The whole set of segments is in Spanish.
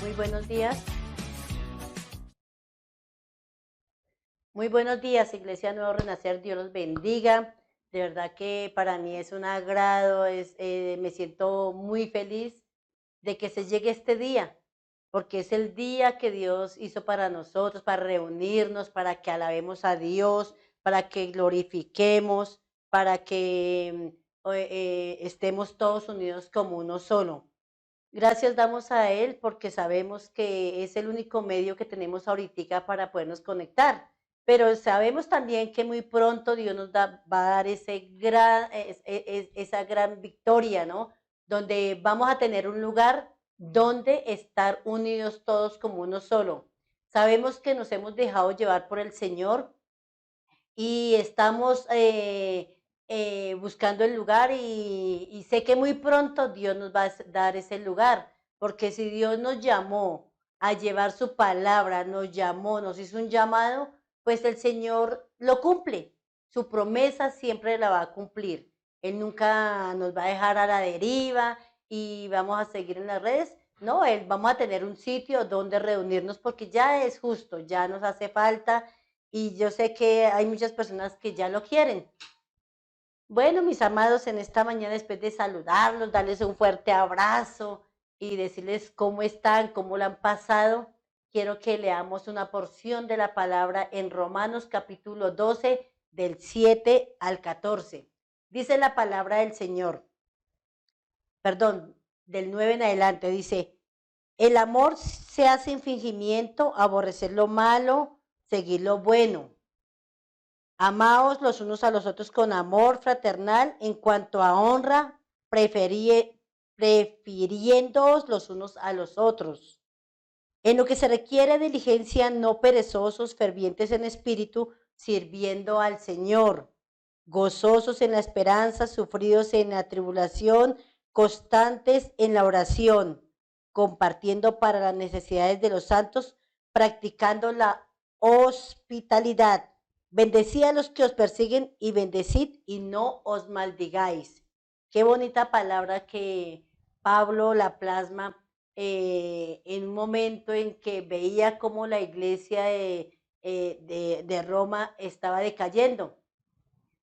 Muy buenos días. Muy buenos días, Iglesia Nuevo Renacer. Dios los bendiga. De verdad que para mí es un agrado, me siento muy feliz de que se llegue este día, porque es el día que Dios hizo para nosotros, para reunirnos, para que alabemos a Dios, para que glorifiquemos, para que estemos todos unidos como uno solo. Gracias damos a Él porque sabemos que es el único medio que tenemos ahorita para podernos conectar. Pero sabemos también que muy pronto Dios va a dar esa gran victoria, ¿no? Donde vamos a tener un lugar donde estar unidos todos como uno solo. Sabemos que nos hemos dejado llevar por el Señor y estamos buscando el lugar y sé que muy pronto Dios nos va a dar ese lugar, porque si Dios nos llamó a llevar su palabra, nos llamó, nos hizo un llamado, pues el Señor lo cumple. Su promesa siempre la va a cumplir. Él nunca nos va a dejar a la deriva y vamos a seguir en las redes. No, vamos a tener un sitio donde reunirnos porque ya es justo, ya nos hace falta y yo sé que hay muchas personas que ya lo quieren. Bueno, mis amados, en esta mañana, después de saludarlos, darles un fuerte abrazo y decirles cómo están, cómo lo han pasado, quiero que leamos una porción de la palabra en Romanos capítulo 12, del 7 al 14. Dice la palabra del Señor, perdón, del 9 en adelante, dice, el amor se hace sin fingimiento, aborrecer lo malo, seguir lo bueno. Amaos los unos a los otros con amor fraternal, en cuanto a honra, prefiriéndoos los unos a los otros. En lo que se requiere diligencia, no perezosos, fervientes en espíritu, sirviendo al Señor, gozosos en la esperanza, sufridos en la tribulación, constantes en la oración, compartiendo para las necesidades de los santos, practicando la hospitalidad. Bendecid a los que os persiguen y bendecid y no os maldigáis. Qué bonita palabra que Pablo la plasma en un momento en que veía cómo la iglesia de Roma estaba decayendo,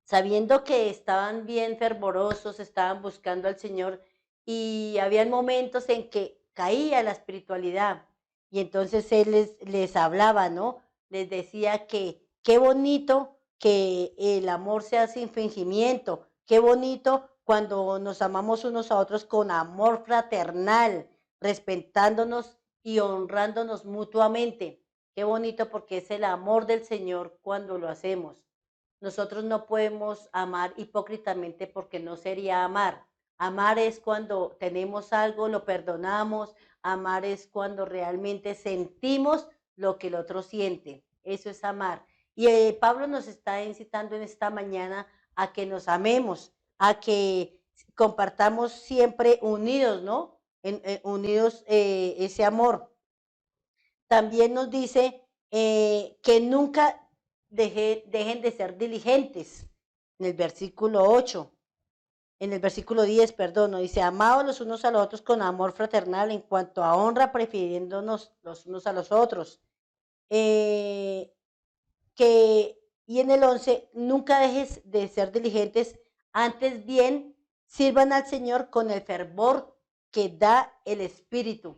sabiendo que estaban bien fervorosos, estaban buscando al Señor y habían momentos en que caía la espiritualidad y entonces Él les hablaba, ¿no? Les decía que qué bonito que el amor sea sin fingimiento, qué bonito cuando nos amamos unos a otros con amor fraternal, respetándonos y honrándonos mutuamente. Qué bonito porque es el amor del Señor cuando lo hacemos. Nosotros no podemos amar hipócritamente porque no sería amar. Amar es cuando tenemos algo, lo perdonamos, Amar es cuando realmente sentimos lo que el otro siente. Eso es amar. Y Pablo nos está incitando en esta mañana a que nos amemos, a que compartamos siempre unidos, ¿no? Unidos ese amor. También nos dice que nunca dejen de ser diligentes, en el versículo 8. En el versículo 10, perdón, nos dice, amados los unos a los otros con amor fraternal en cuanto a honra, prefiriéndonos los unos a los otros. Eh, y en el 11, nunca dejes de ser diligentes, antes bien sirvan al Señor con el fervor que da el Espíritu.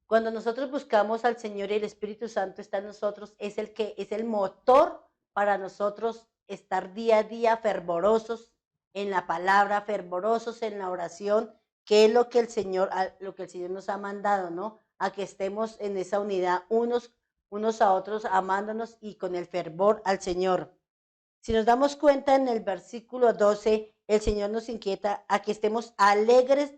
Cuando nosotros buscamos al Señor y el Espíritu Santo está en nosotros, es el que es el motor para nosotros estar día a día fervorosos en la palabra, fervorosos en la oración, que es lo que el Señor nos ha mandado, ¿no? A que estemos en esa unidad unos a otros, amándonos y con el fervor al Señor. Si nos damos cuenta en el versículo 12, el Señor nos inquieta a que estemos alegres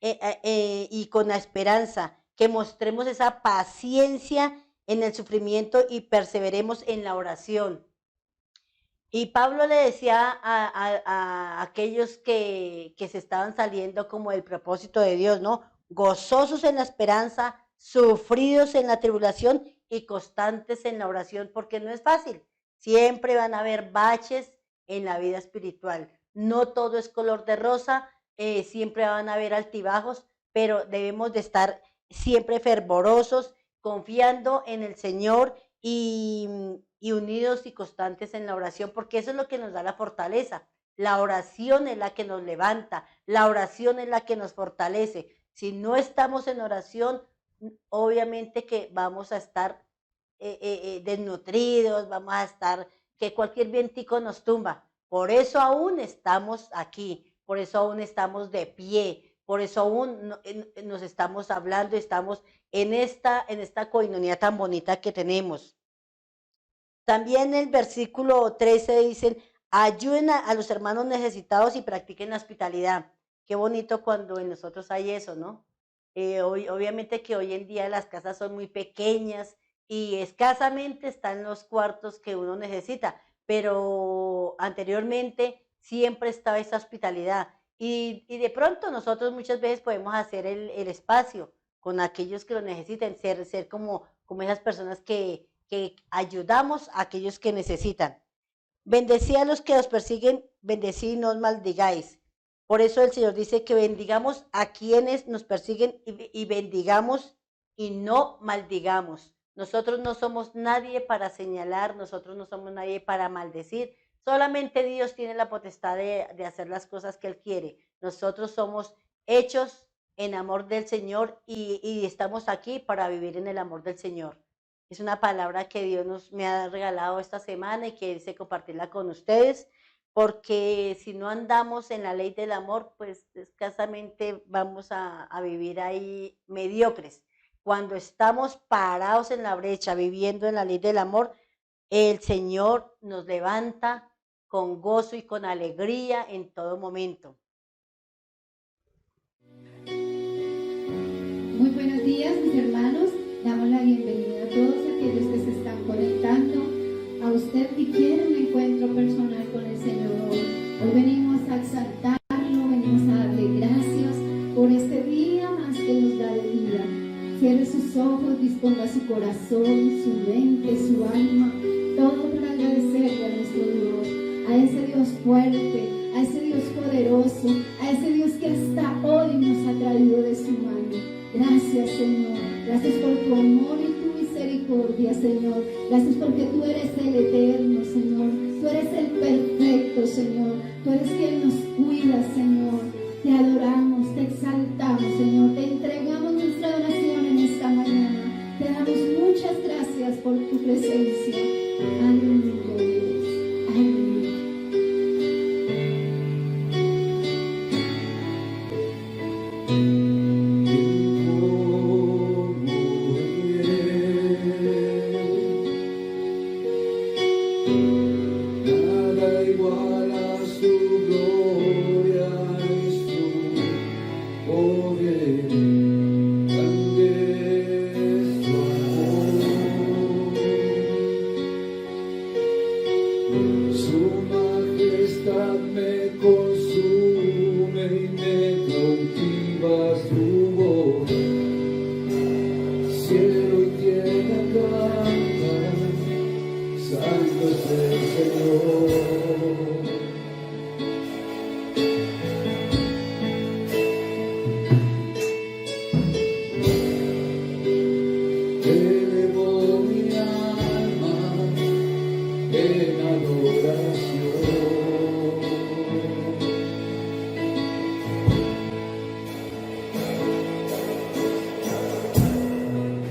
y con la esperanza, que mostremos esa paciencia en el sufrimiento y perseveremos en la oración. Y Pablo le decía a aquellos que se estaban saliendo como el propósito de Dios, ¿no? Gozosos en la esperanza, sufridos en la tribulación y constantes en la oración, porque no es fácil. Siempre van a haber baches en la vida espiritual. No todo es color de rosa, siempre van a haber altibajos, pero debemos de estar siempre fervorosos, confiando en el Señor y unidos y constantes en la oración, porque eso es lo que nos da la fortaleza. La oración es la que nos levanta, la oración es la que nos fortalece. Si no estamos en oración, obviamente que vamos a estar desnutridos, vamos a estar, que cualquier vientico nos tumba. Por eso aún estamos aquí, por eso aún estamos de pie, por eso aún nos estamos hablando, estamos en esta coinonía tan bonita que tenemos. También el versículo 13 dicen, ayuden a los hermanos necesitados y practiquen la hospitalidad. Qué bonito cuando en nosotros hay eso, ¿no? Obviamente que hoy en día las casas son muy pequeñas y escasamente están los cuartos que uno necesita, pero anteriormente siempre estaba esa hospitalidad y de pronto nosotros muchas veces podemos hacer el espacio con aquellos que lo necesiten, ser como esas personas que ayudamos a aquellos que necesitan. Bendecid a los que os persiguen, bendecid y no os maldigáis. Por eso el Señor dice que bendigamos a quienes nos persiguen y bendigamos y no maldigamos. Nosotros no somos nadie para señalar, nosotros no somos nadie para maldecir. Solamente Dios tiene la potestad de hacer las cosas que Él quiere. Nosotros somos hechos en amor del Señor y estamos aquí para vivir en el amor del Señor. Es una palabra que me ha regalado esta semana y que quise compartirla con ustedes, porque si no andamos en la ley del amor, pues escasamente vamos a vivir ahí mediocres. Cuando estamos parados en la brecha, viviendo en la ley del amor, el Señor nos levanta con gozo y con alegría en todo momento. Muy buenos días, mis hermanos. Damos la bienvenida a todos aquellos que se están conectando a usted y quieren un encuentro personal con el Señor hoy. Hoy venimos a exaltarlo, venimos a darle gracias por este día más que nos da de vida. Cierre sus ojos, disponga su corazón, su mente, su alma, todo para agradecerle a nuestro Dios, a ese Dios fuerte, a ese Dios poderoso, a ese Dios que hasta hoy nos ha traído de su mano. Gracias, Señor. Gracias por tu amor y tu misericordia, Señor. Gracias porque tú eres el eterno, Señor. Tú eres el perfecto, Señor. Tú eres quien nos cuida, Señor. Te adoramos, te exaltamos, Señor. Te entregamos nuestra adoración en esta mañana. Te damos muchas gracias por tu presencia. Aleluya, Dios. Aleluya. Nada igual a su gloria y su poder. me consume y me cautiva su voz. Cielo y tierra cantan, santo es el Señor. Elevo mi alma en adoración.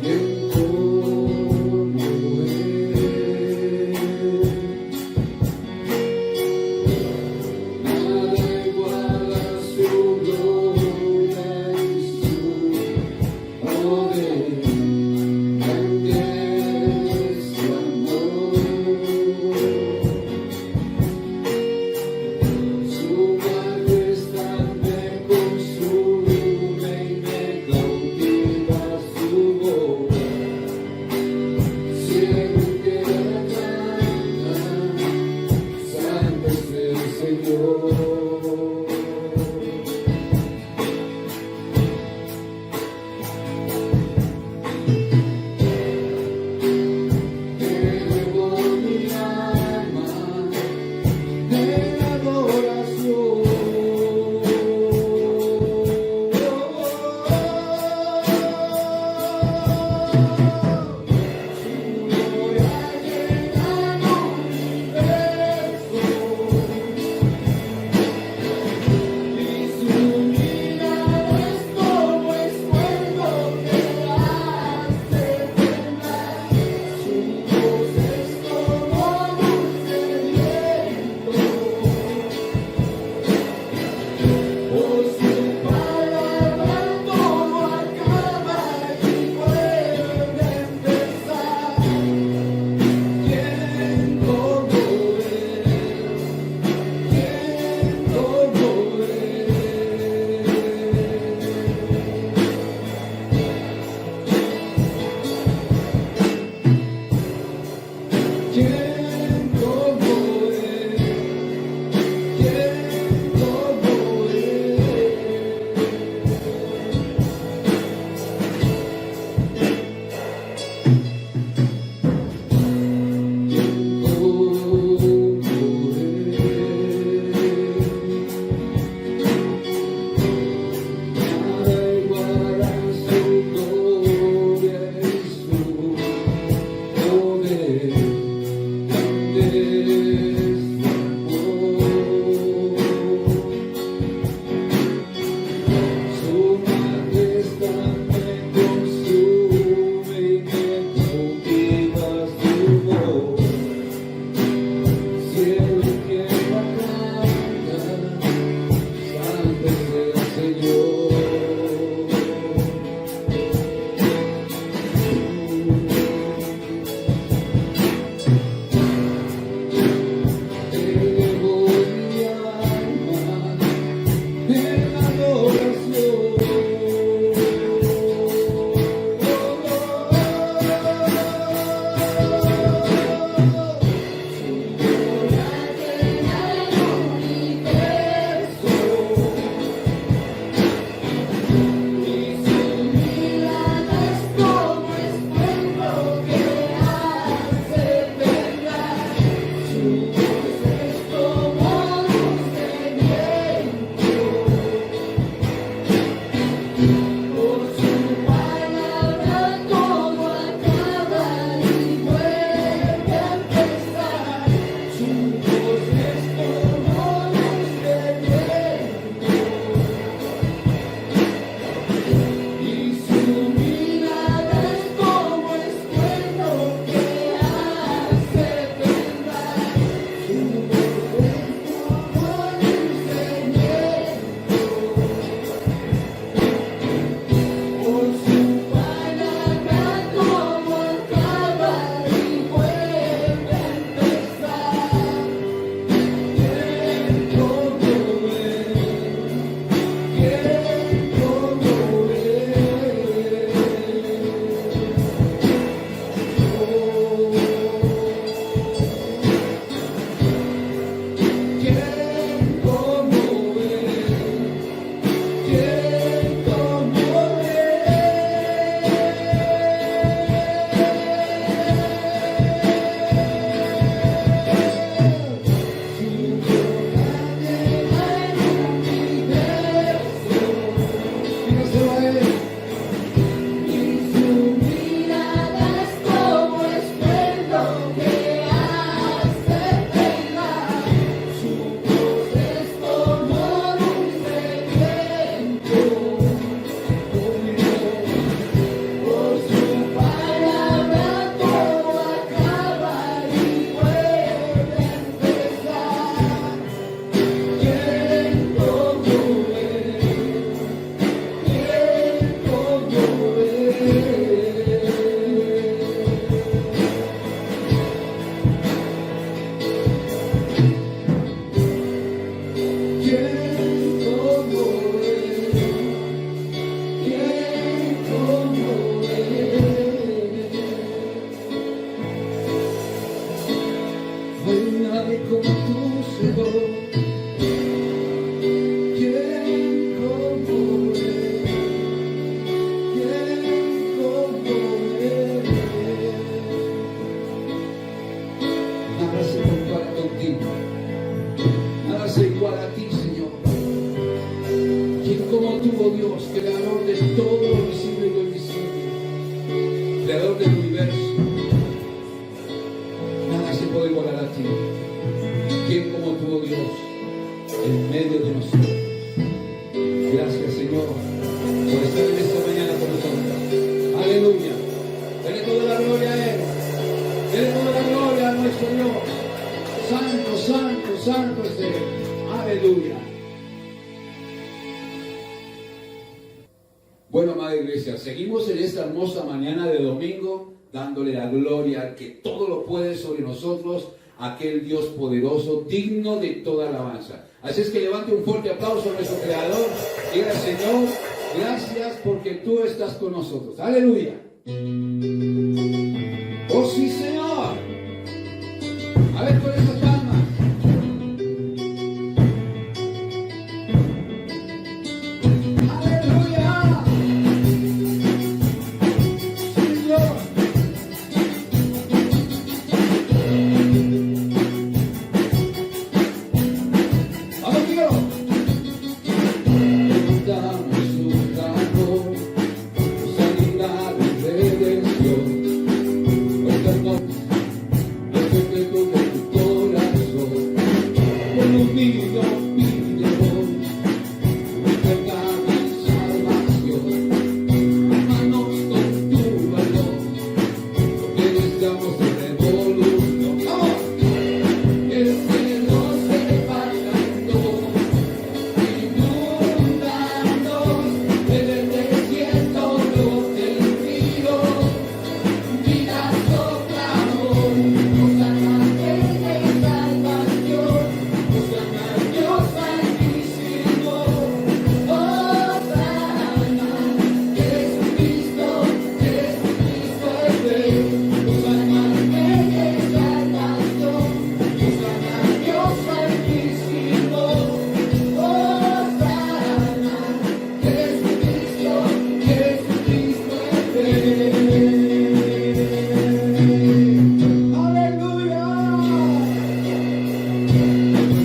En todo nada iguala su gloria y su poder. ¿Quién como Él? ¿Quién como Él? No hay nadie como tú, Señor. ¿Quién como Él? ¿Quién como Él? Nada se compara contigo. Nada se iguala a ti, Señor. ¿Quién como tú, oh Dios, creador de todo lo visible y lo invisible, creador del universo? Nada se puede igualar a ti. ¿Quién como tú, oh Dios, en medio de nosotros? Gracias, Señor, por estar en esta mañana con nosotros. Aleluya. Dele toda la gloria a Él. Dele toda la gloria a nuestro Dios. Santo, santo, santo es Él. Aleluya. Bueno, amada iglesia, seguimos en esta hermosa mañana de domingo, dándole la gloria al que todo lo puede sobre nosotros, aquel Dios poderoso, digno de toda alabanza. Así es que levante un fuerte aplauso a nuestro Creador. Diga, Señor, gracias porque tú estás con nosotros. Aleluya. Oh sí, Señor. A ver con esas palmas. Aleluya. Señor. Vamos, dígalo. Dame su amor, su sanidad y redención. Los secretos de tu corazón, con un niño pide hoy, libertad y salvación. Hermanos con tu valor, porque estamos de revolución. ¡Vamos! El cielo se parta en dos, inundanos en el desierto los del río. Vida soplamón, Hosanna Rey de salvación, Hosanna Dios altísimo, Hosanna, Jesucristo, Jesucristo es Rey, Hosanna Rey de salvación, Hosanna Dios altísimo, Hosanna, Jesucristo, Jesucristo es Rey. Aleluya.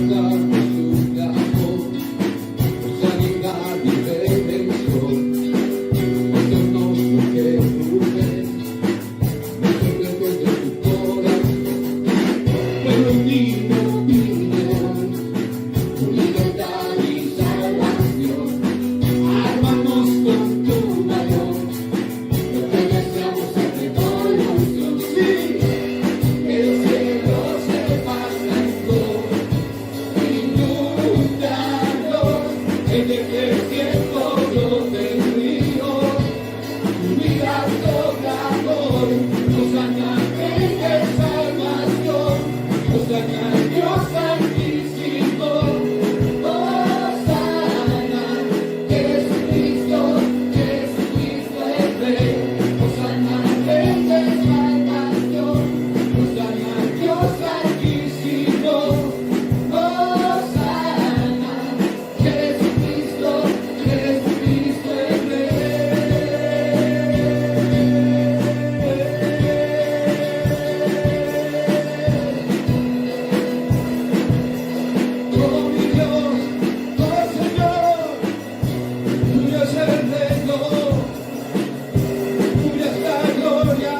Dame su amor, su sanidad y redención. Muéstranos lo que tú ves, los secretos de tu corazón. Pero el niño pide hoy tu libertad y salvación. Ármanos con tu valor, porque deseamos en revolución. Sí. El cielo se pasa en dos, inundados en el desierto los del río. Vida soplamón, Hosanna Rey de salvación, Hosanna Dios altísimo, Hosanna, Jesucristo, Jesucristo es Rey, Hosanna Rey de salvación, Hosanna Dios altísimo, Hosanna, Jesucristo, Jesucristo es Rey. Oh mi Dios, oh Señor, tuyo es el reino, tuya es la gloria.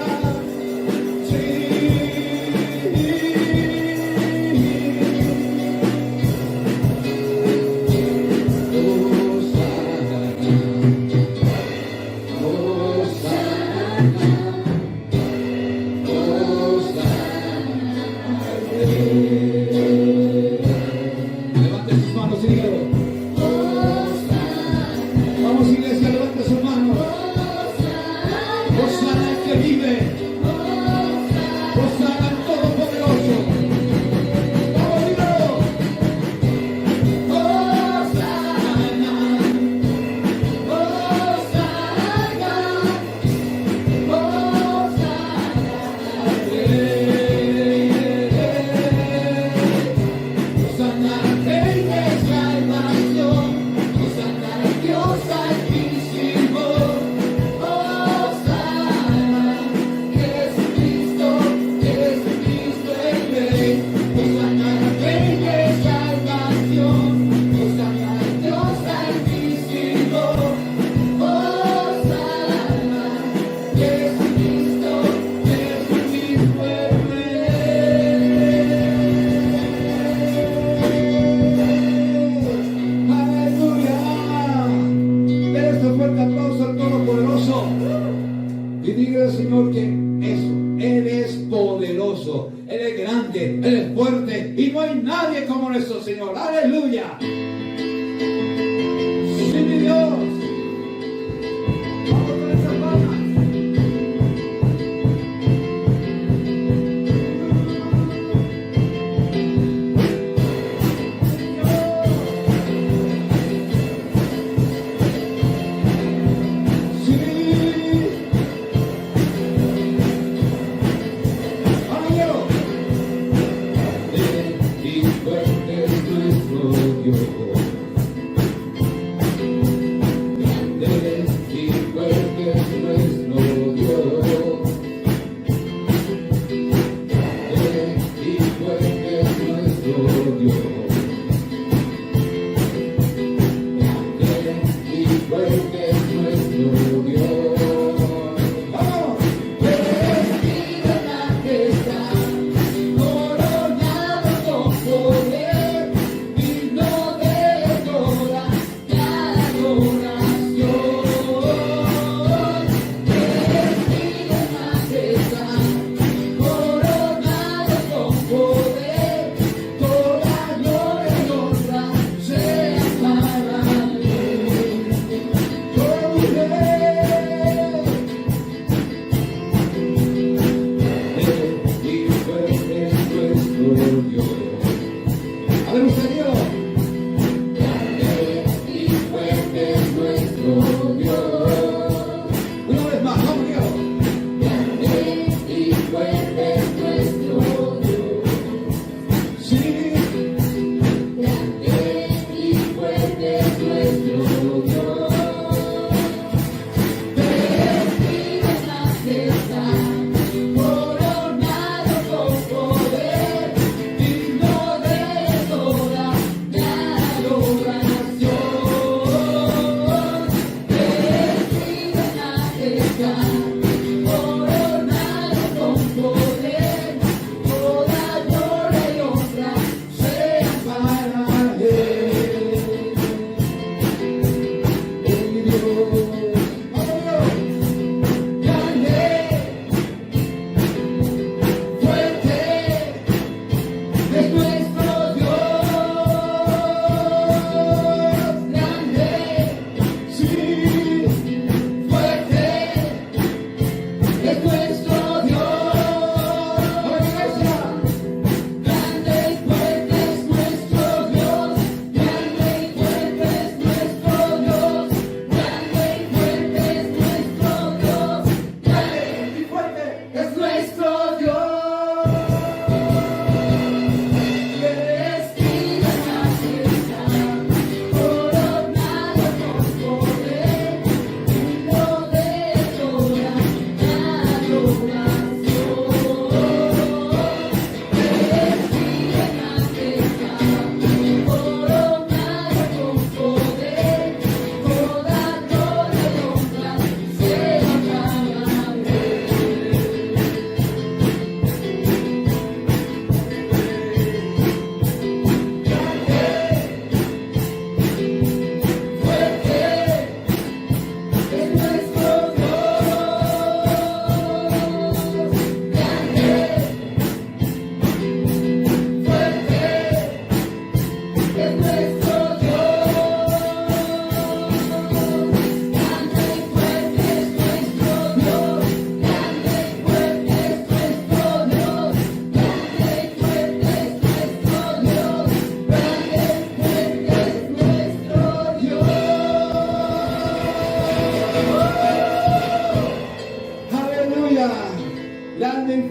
Levante sus manos y dígalo. Vamos, iglesia, levante sus manos. Hosanna el que vive. Hosanna el Todopoderoso. Vamos, dígalo. nuestro Señor. Aleluya. Sí, mi Dios. Vamos con esas palmas.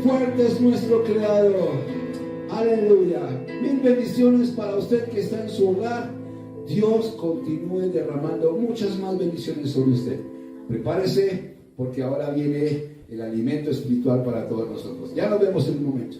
fuerte es nuestro Creador. Aleluya. Mil bendiciones para usted que está en su hogar. Dios continúe derramando muchas más bendiciones sobre usted. Prepárese porque ahora viene el alimento espiritual para todos nosotros. Ya nos vemos en un momento.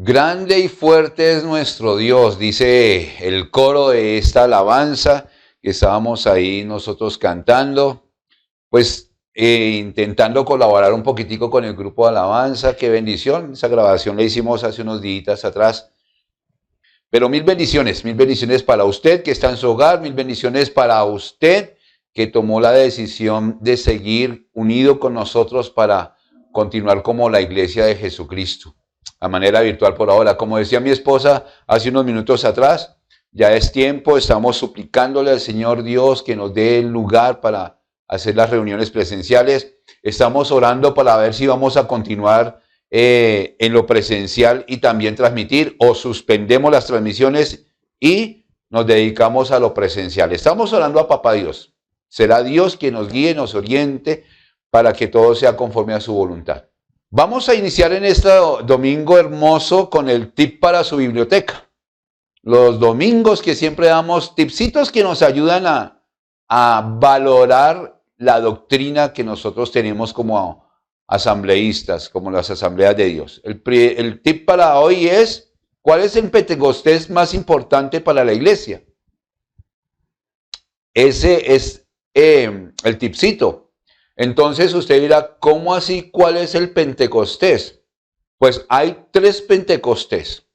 Grande y fuerte es nuestro Dios, dice el coro de esta alabanza que estábamos ahí nosotros cantando, pues intentando colaborar un poquitico con el grupo de alabanza. Qué bendición, esa grabación la hicimos hace unos días atrás. Pero mil bendiciones para usted que está en su hogar, mil bendiciones para usted que tomó la decisión de seguir unido con nosotros para continuar como la iglesia de Jesucristo, a manera virtual por ahora. Como decía mi esposa hace unos minutos atrás, ya es tiempo, estamos suplicándole al Señor Dios que nos dé el lugar para hacer las reuniones presenciales. Estamos orando para ver si vamos a continuar en lo presencial y también transmitir, o suspendemos las transmisiones y nos dedicamos a lo presencial. Estamos orando a Papá Dios. Será Dios quien nos guíe, nos oriente para que todo sea conforme a su voluntad. Vamos a iniciar en este domingo hermoso con el tip para su biblioteca. Los domingos que siempre damos tipsitos que nos ayudan a valorar la doctrina que nosotros tenemos como asambleístas, como las asambleas de Dios. El tip para hoy es: ¿cuál es el Pentecostés más importante para la iglesia? Ese es el tipcito. Entonces usted dirá, ¿cómo así? ¿Cuál es el Pentecostés? Pues hay 3 Pentecostés.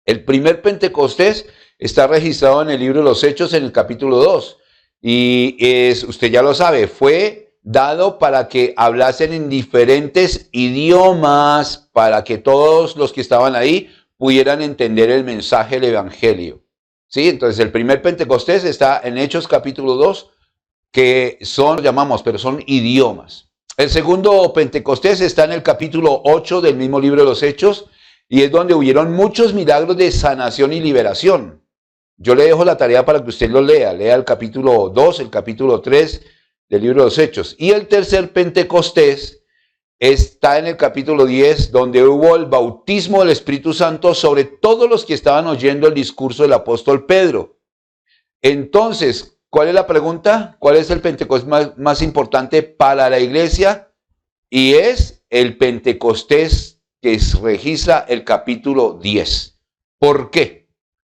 El primer Pentecostés está registrado en el libro de los Hechos en el capítulo 2. Y usted ya lo sabe, fue dado para que hablasen en diferentes idiomas, para que todos los que estaban ahí pudieran entender el mensaje del Evangelio. ¿Sí? Entonces el primer Pentecostés está en Hechos capítulo 2, que llamamos, pero son idiomas. El segundo Pentecostés está en el capítulo 8 del mismo libro de los Hechos, y es donde hubieron muchos milagros de sanación y liberación. Yo le dejo la tarea para que usted lo lea. Lea el capítulo 2, el capítulo 3 del libro de los Hechos. Y el tercer Pentecostés está en el capítulo 10, donde hubo el bautismo del Espíritu Santo sobre todos los que estaban oyendo el discurso del apóstol Pedro. Entonces, ¿cuál es la pregunta? ¿Cuál es el Pentecostés más importante para la iglesia? Y es el Pentecostés que registra el capítulo 10. ¿Por qué?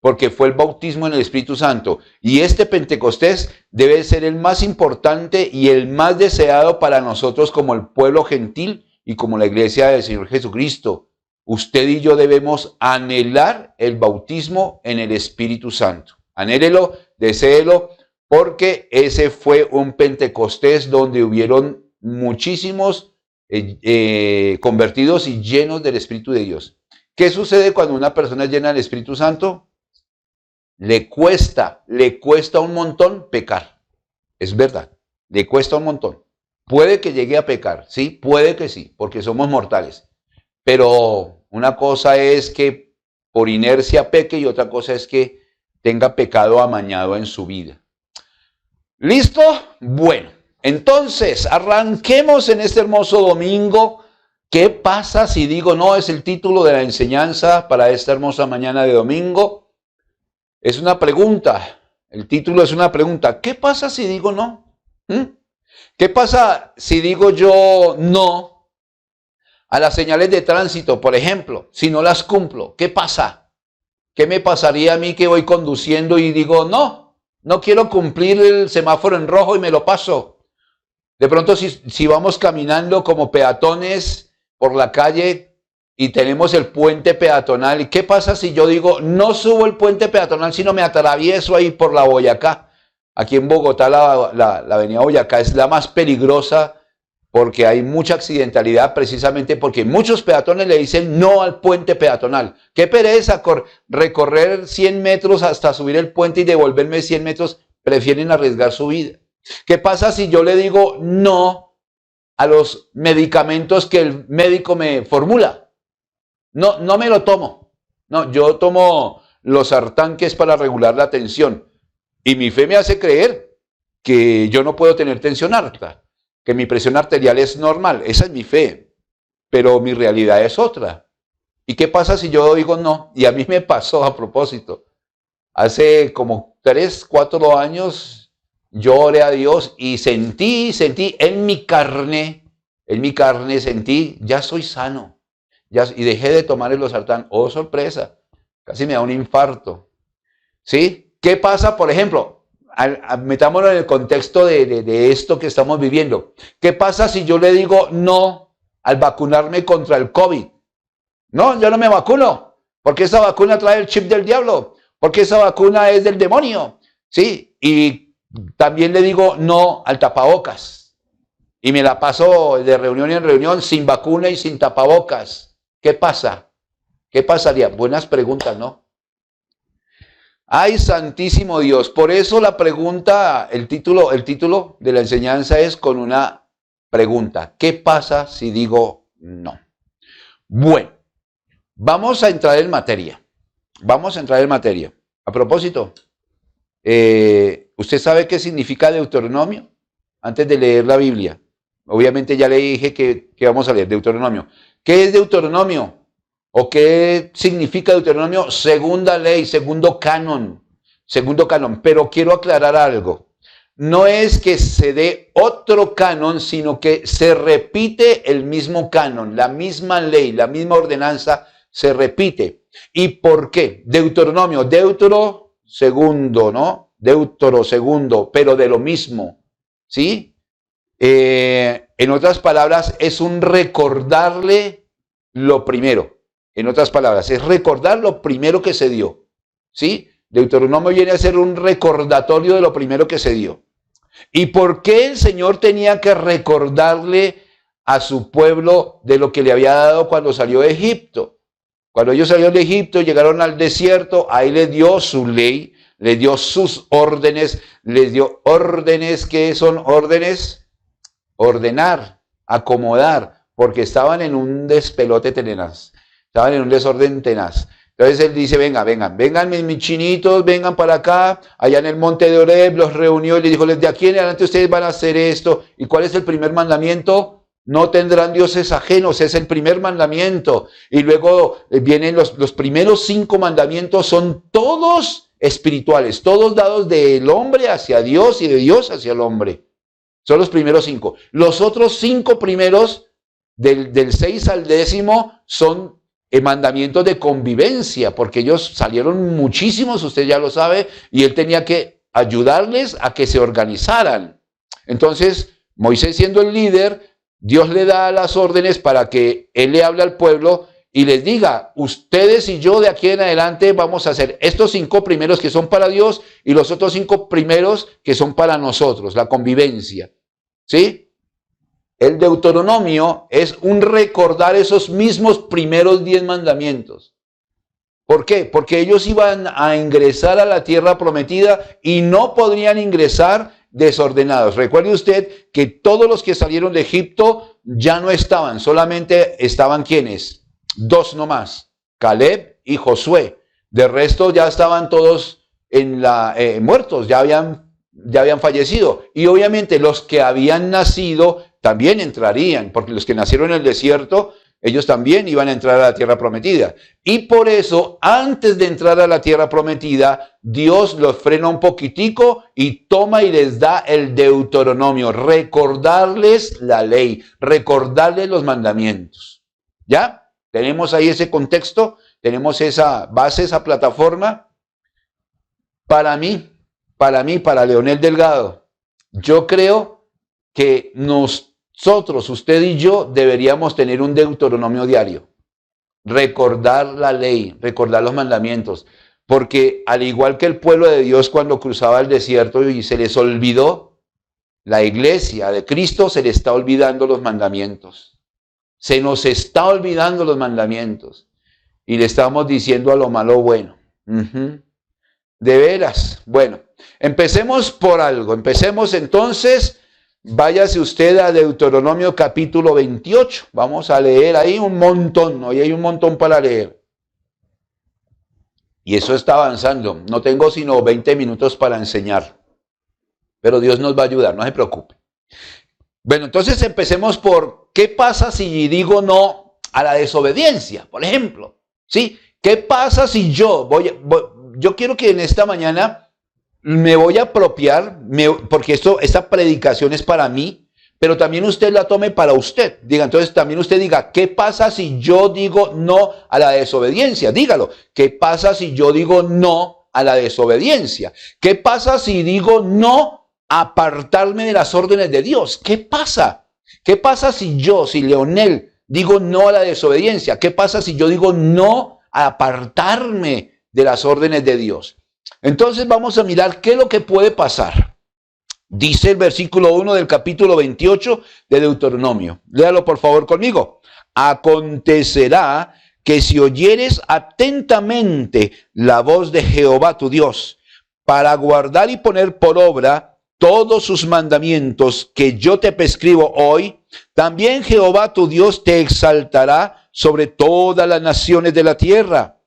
Porque fue el bautismo en el Espíritu Santo. Y este Pentecostés debe ser el más importante y el más deseado para nosotros como el pueblo gentil y como la iglesia del Señor Jesucristo. Usted y yo debemos anhelar el bautismo en el Espíritu Santo. Anhélelo, deséelo, porque ese fue un Pentecostés donde hubieron muchísimos convertidos y llenos del Espíritu de Dios. ¿Qué sucede cuando una persona es llena del Espíritu Santo? Le cuesta un montón pecar. Es verdad, le cuesta un montón. Puede que llegue a pecar, sí, puede que sí, porque somos mortales. Pero una cosa es que por inercia peque y otra cosa es que tenga pecado amañado en su vida. ¿Listo? Bueno, entonces arranquemos en este hermoso domingo. ¿Qué pasa si digo no? Es el título de la enseñanza para esta hermosa mañana de domingo. Es una pregunta, el título es una pregunta. ¿Qué pasa si digo no? ¿Qué pasa si digo yo no a las señales de tránsito, por ejemplo, si no las cumplo? ¿Qué pasa? ¿Qué me pasaría a mí que voy conduciendo y digo no quiero cumplir el semáforo en rojo y me lo paso? De pronto si vamos caminando como peatones por la calle y tenemos el puente peatonal, ¿y qué pasa si yo digo no subo el puente peatonal sino me atravieso ahí por la Boyacá? Aquí en Bogotá la avenida Boyacá es la más peligrosa porque hay mucha accidentalidad, precisamente porque muchos peatones le dicen no al puente peatonal. Qué pereza recorrer 100 metros hasta subir el puente y devolverme 100 metros, prefieren arriesgar su vida. ¿Qué pasa si yo le digo no a los medicamentos que el médico me formula? No me lo tomo. No, yo tomo los sartán, que es para regular la tensión. Y mi fe me hace creer que yo no puedo tener tensión alta, que mi presión arterial es normal. Esa es mi fe, pero mi realidad es otra. ¿Y qué pasa si yo digo no? Y a mí me pasó a propósito. Hace como 3, 4 años yo oré a Dios y sentí en mi carne sentí, ya soy sano. y dejé de tomar el losartán. Oh, sorpresa, casi me da un infarto. ¿Sí? ¿Qué pasa, por ejemplo? Metámonos en el contexto de esto que estamos viviendo. ¿Qué pasa si yo le digo no al vacunarme contra el COVID? No, yo no me vacuno, porque esa vacuna trae el chip del diablo, porque esa vacuna es del demonio, ¿sí? Y también le digo no al tapabocas, y me la paso de reunión en reunión sin vacuna y sin tapabocas. ¿Qué pasa? ¿Qué pasaría? Buenas preguntas, ¿no? ¡Ay, santísimo Dios! Por eso la pregunta, el título de la enseñanza es con una pregunta. ¿Qué pasa si digo no? Bueno. Vamos a entrar en materia. A propósito, ¿usted sabe qué significa Deuteronomio? Antes de leer la Biblia. Obviamente ya le dije que vamos a leer Deuteronomio. ¿Qué es Deuteronomio? ¿O qué significa Deuteronomio? Segunda ley, segundo canon. Pero quiero aclarar algo. No es que se dé otro canon, sino que se repite el mismo canon, la misma ley, la misma ordenanza se repite. ¿Y por qué? Deuteronomio, Deutero segundo, ¿no? Deutero segundo, pero de lo mismo, ¿sí? En otras palabras, es un recordarle lo primero. En otras palabras, es recordar lo primero que se dio, ¿sí? Deuteronomio viene a ser un recordatorio de lo primero que se dio. ¿Y por qué el Señor tenía que recordarle a su pueblo de lo que le había dado cuando salió de Egipto? Cuando ellos salieron de Egipto, llegaron al desierto, ahí les dio su ley, les dio sus órdenes, les dio órdenes. ¿Qué son órdenes? Ordenar, acomodar, porque estaban en un despelote tenaz, estaban en un desorden tenaz. Entonces él dice, vengan mis chinitos, vengan para acá, allá en el monte de Horeb, los reunió y les dijo, de aquí en adelante ustedes van a hacer esto. ¿Y cuál es el primer mandamiento? No tendrán dioses ajenos, es el primer mandamiento. Y luego vienen los primeros 5 mandamientos, son todos espirituales, todos dados del hombre hacia Dios y de Dios hacia el hombre. Son los primeros 5. Los otros 5 primeros, del 6 al 10, son mandamientos de convivencia, porque ellos salieron muchísimos, usted ya lo sabe, y él tenía que ayudarles a que se organizaran. Entonces, Moisés siendo el líder, Dios le da las órdenes para que él le hable al pueblo y les diga, ustedes y yo de aquí en adelante vamos a hacer estos 5 primeros que son para Dios y los otros 5 primeros que son para nosotros, la convivencia. ¿Sí? El Deuteronomio es un recordar esos mismos primeros 10 mandamientos. ¿Por qué? Porque ellos iban a ingresar a la tierra prometida y no podrían ingresar desordenados. Recuerde usted que todos los que salieron de Egipto ya no estaban, solamente estaban ¿quiénes? 2 nomás, Caleb y Josué. De resto ya estaban todos muertos, ya habían fallecido. Y obviamente los que habían nacido también entrarían, porque los que nacieron en el desierto, ellos también iban a entrar a la tierra prometida. Y por eso, antes de entrar a la tierra prometida, Dios los frena un poquitico y toma y les da el Deuteronomio, recordarles la ley, recordarles los mandamientos. ¿Ya? Tenemos ahí ese contexto, tenemos esa base, esa plataforma. Para Leonel Delgado, yo creo que nosotros, usted y yo, deberíamos tener un Deuteronomio diario. Recordar la ley, recordar los mandamientos. Porque al igual que el pueblo de Dios cuando cruzaba el desierto y se les olvidó, la iglesia de Cristo se le está olvidando los mandamientos. Se nos está olvidando los mandamientos. Y le estamos diciendo a lo malo bueno. De veras. Bueno, empecemos por algo. Empecemos entonces. Váyase usted a Deuteronomio capítulo 28. Vamos a leer ahí un montón. Hoy hay un montón para leer. Y eso está avanzando. No tengo sino 20 minutos para enseñar. Pero Dios nos va a ayudar, no se preocupe. Bueno, entonces empecemos por ¿qué pasa si digo no a la desobediencia? Por ejemplo, ¿sí? ¿Qué pasa si yo quiero que en esta mañana me voy a apropiar, porque esta predicación es para mí, pero también usted la tome para usted. Diga, entonces también usted diga, ¿qué pasa si yo digo no a la desobediencia? Dígalo. ¿Qué pasa si yo digo no a la desobediencia? ¿Qué pasa si digo no a apartarme de las órdenes de Dios? ¿Qué pasa? ¿Qué pasa si yo, si Leonel, digo no a la desobediencia? ¿Qué pasa si yo digo no a apartarme de las órdenes de Dios? Entonces vamos a mirar qué es lo que puede pasar. Dice el versículo 1 del capítulo 28 de Deuteronomio. Léalo por favor conmigo. Acontecerá que si oyeres atentamente la voz de Jehová tu Dios, para guardar y poner por obra todos sus mandamientos que yo te prescribo hoy, también Jehová tu Dios te exaltará sobre todas las naciones de la tierra,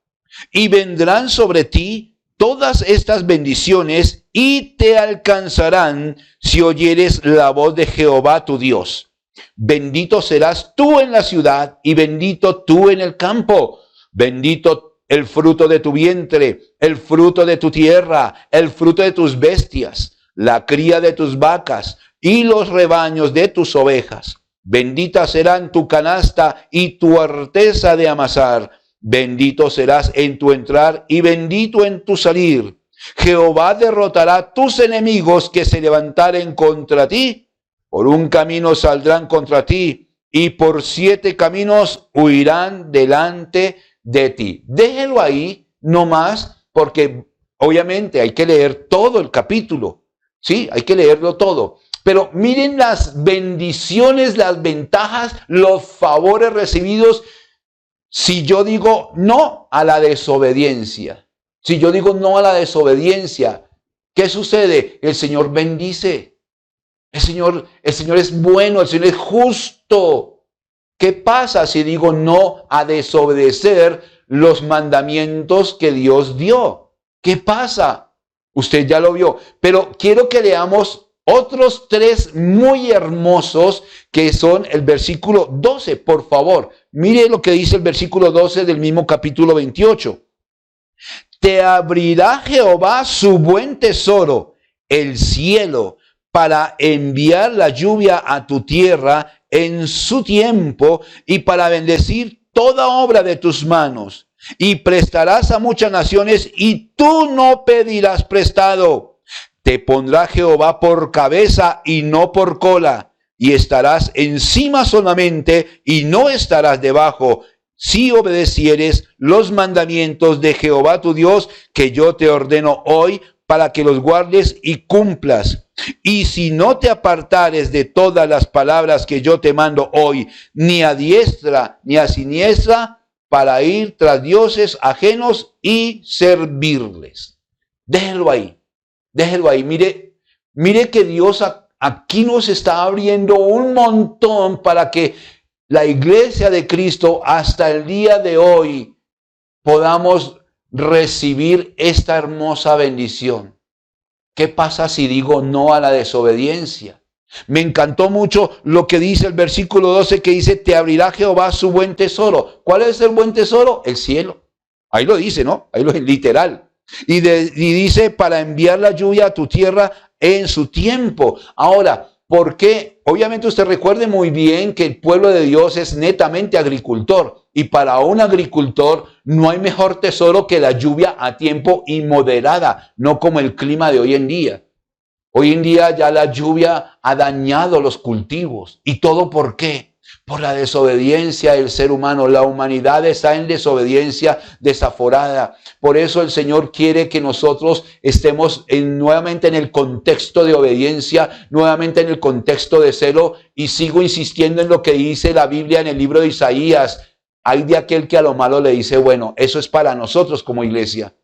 y vendrán sobre ti todas estas bendiciones y te alcanzarán si oyeres la voz de Jehová tu Dios. Bendito serás tú en la ciudad y bendito tú en el campo. Bendito el fruto de tu vientre, el fruto de tu tierra, el fruto de tus bestias, la cría de tus vacas y los rebaños de tus ovejas. Bendita serán tu canasta y tu arteza de amasar. Bendito serás en tu entrar y bendito en tu salir. Jehová derrotará tus enemigos que se levantaren contra ti. Por un camino saldrán contra ti y por 7 caminos huirán delante de ti. Déjelo ahí nomás, porque obviamente hay que leer todo el capítulo. Sí, hay que leerlo todo. Pero miren las bendiciones, las ventajas, los favores recibidos si yo digo no a la desobediencia. Si yo digo no a la desobediencia, ¿qué sucede? El Señor bendice. El Señor es bueno, el Señor es justo. ¿Qué pasa si digo no a desobedecer los mandamientos que Dios dio? ¿Qué pasa? Usted ya lo vio. Pero quiero que leamos otros 3 muy hermosos que son el versículo 12, por favor. Mire lo que dice el versículo 12 del mismo capítulo 28. Te abrirá Jehová su buen tesoro, el cielo, para enviar la lluvia a tu tierra en su tiempo y para bendecir toda obra de tus manos. Y prestarás a muchas naciones y tú no pedirás prestado. Te pondrá Jehová por cabeza y no por cola, y estarás encima solamente y no estarás debajo, si obedecieres los mandamientos de Jehová tu Dios, que yo te ordeno hoy, para que los guardes y cumplas. Y si no te apartares de todas las palabras que yo te mando hoy, ni a diestra ni a siniestra, para ir tras dioses ajenos y servirles. Déjelo ahí. Déjelo ahí. Mire que Dios aquí nos está abriendo un montón para que la iglesia de Cristo hasta el día de hoy podamos recibir esta hermosa bendición. ¿Qué pasa si digo no a la desobediencia? Me encantó mucho lo que dice el versículo 12 que dice, te abrirá Jehová su buen tesoro. ¿Cuál es el buen tesoro? El cielo. Ahí lo dice, ¿no? Ahí lo es literal. Y dice, para enviar la lluvia a tu tierra en su tiempo. Ahora, ¿por qué? Obviamente usted recuerde muy bien que el pueblo de Dios es netamente agricultor. Y para un agricultor no hay mejor tesoro que la lluvia a tiempo y moderada, no como el clima de hoy en día. Hoy en día ya la lluvia ha dañado los cultivos. ¿Y todo por qué? Por la desobediencia del ser humano. La humanidad está en desobediencia desaforada. Por eso el Señor quiere que nosotros estemos nuevamente en el contexto de obediencia, nuevamente en el contexto de celo. Y sigo insistiendo en lo que dice la Biblia en el libro de Isaías. Hay de aquel que a lo malo le dice, bueno, eso es para nosotros como iglesia.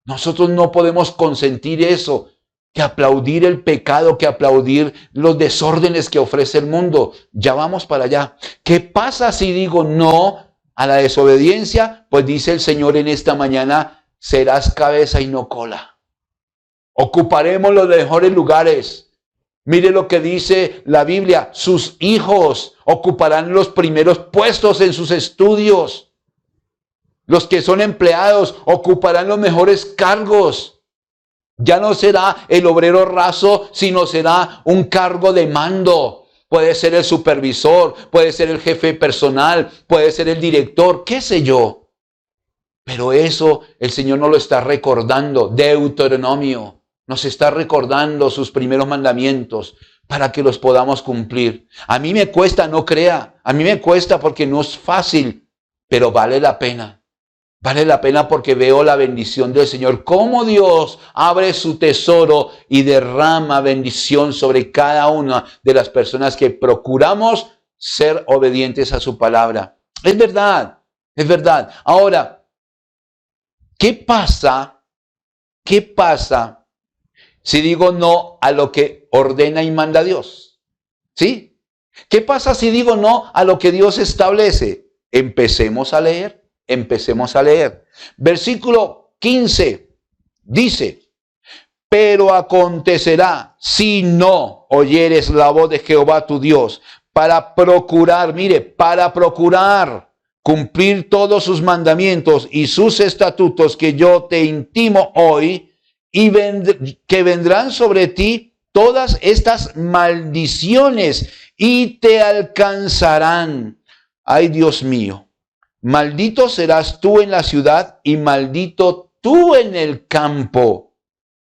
Nosotros no podemos consentir eso, que aplaudir el pecado, que aplaudir los desórdenes que ofrece el mundo. Ya vamos para allá. ¿Qué pasa si digo no a la desobediencia? Pues dice el Señor en esta mañana, serás cabeza y no cola. Ocuparemos los mejores lugares. Mire lo que dice la Biblia, sus hijos ocuparán los primeros puestos en sus estudios. Los que son empleados ocuparán los mejores cargos. Ya no será el obrero raso, sino será un cargo de mando. puede ser el supervisor, puede ser el jefe personal, puede ser el director, qué sé yo. Pero eso el Señor nos lo está recordando. Deuteronomio nos está recordando sus primeros mandamientos para que los podamos cumplir. A mí me cuesta, no crea, a mí me cuesta porque no es fácil, pero vale la pena. Vale la pena porque veo la bendición del Señor. Cómo Dios abre su tesoro y derrama bendición sobre cada una de las personas que procuramos ser obedientes a su palabra. Es verdad, es verdad. Ahora, ¿qué pasa? ¿Qué pasa si digo no a lo que ordena y manda Dios? ¿Sí? ¿Qué pasa si digo no a lo que Dios establece? Empecemos a leer. Empecemos a leer. Versículo 15 dice, pero acontecerá si no oyeres la voz de Jehová tu Dios para procurar, mire, para procurar cumplir todos sus mandamientos y sus estatutos que yo te intimo hoy y que vendrán sobre ti todas estas maldiciones y te alcanzarán. Ay, Dios mío. Maldito serás tú en la ciudad y maldito tú en el campo.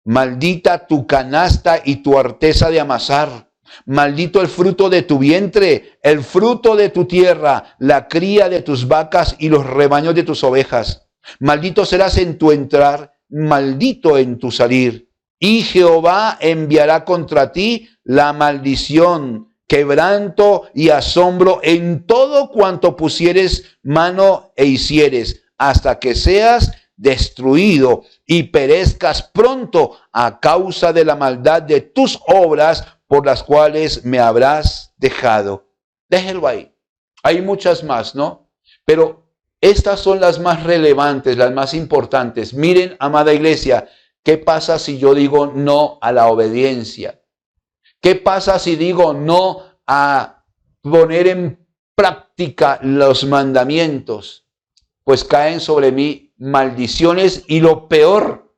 Maldita tu canasta y tu arteza de amasar. Maldito el fruto de tu vientre, el fruto de tu tierra, la cría de tus vacas y los rebaños de tus ovejas. Maldito serás en tu entrar, maldito en tu salir. Y Jehová enviará contra ti la maldición, quebranto y asombro en todo cuanto pusieres mano e hicieres, hasta que seas destruido y perezcas pronto a causa de la maldad de tus obras por las cuales me habrás dejado. Déjelo ahí. Hay muchas más, ¿no? Pero estas son las más relevantes, las más importantes. Miren, amada iglesia, ¿qué pasa si yo digo no a la obediencia? ¿Qué pasa si digo no a poner en práctica los mandamientos? Pues caen sobre mí maldiciones y lo peor,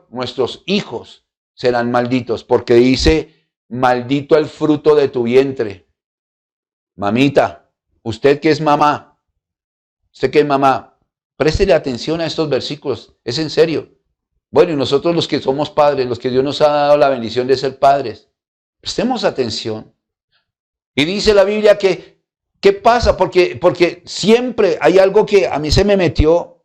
nuestros hijos serán malditos, porque dice, maldito el fruto de tu vientre. Mamita, usted que es mamá, préstele atención a estos versículos, es en serio. Bueno, y nosotros los que somos padres, los que Dios nos ha dado la bendición de ser padres, prestemos atención. Y dice la Biblia que, ¿qué pasa? Porque siempre hay algo que a mí se me metió,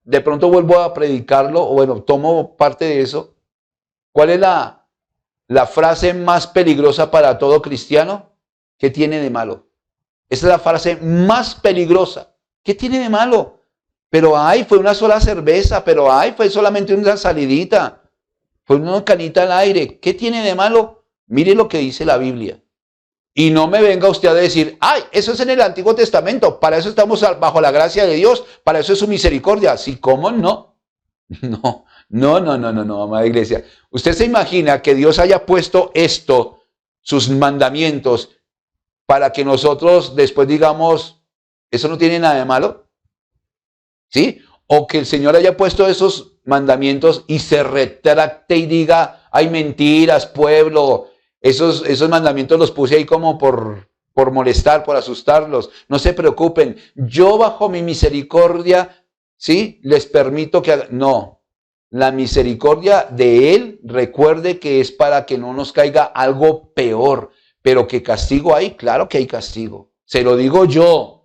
de pronto vuelvo a predicarlo, o bueno, tomo parte de eso. ¿Cuál es la frase más peligrosa para todo cristiano? ¿Qué tiene de malo? Esa es la frase más peligrosa. ¿Qué tiene de malo? Pero ay, fue una sola cerveza, pero ay, fue solamente una salidita, fue una canita al aire. ¿Qué tiene de malo? Mire lo que dice la Biblia. Y no me venga usted a decir, ay, eso es en el Antiguo Testamento, para eso estamos bajo la gracia de Dios, para eso es su misericordia. Sí, ¿cómo no? No, amada iglesia. ¿Usted se imagina que Dios haya puesto esto, sus mandamientos, para que nosotros después digamos, eso no tiene nada de malo? ¿Sí? O que el Señor haya puesto esos mandamientos y se retracte y diga, hay mentiras, pueblo, esos mandamientos los puse ahí como por molestar, por asustarlos. No se preocupen, yo bajo mi misericordia, ¿sí? Les permito que hagan. No, la misericordia de Él, recuerde que es para que no nos caiga algo peor, pero que castigo hay, claro que hay castigo. Se lo digo yo,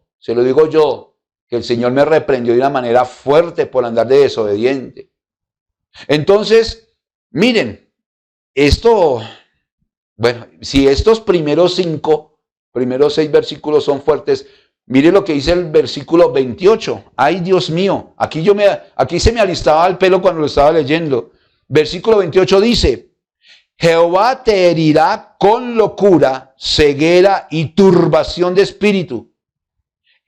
que el Señor me reprendió de una manera fuerte por andar de desobediente. Entonces, miren, esto, bueno, si estos primeros 6 versículos son fuertes, miren lo que dice el versículo 28. Ay, Dios mío, aquí se me alistaba el pelo cuando lo estaba leyendo. Versículo 28 dice, Jehová te herirá con locura, ceguera y turbación de espíritu.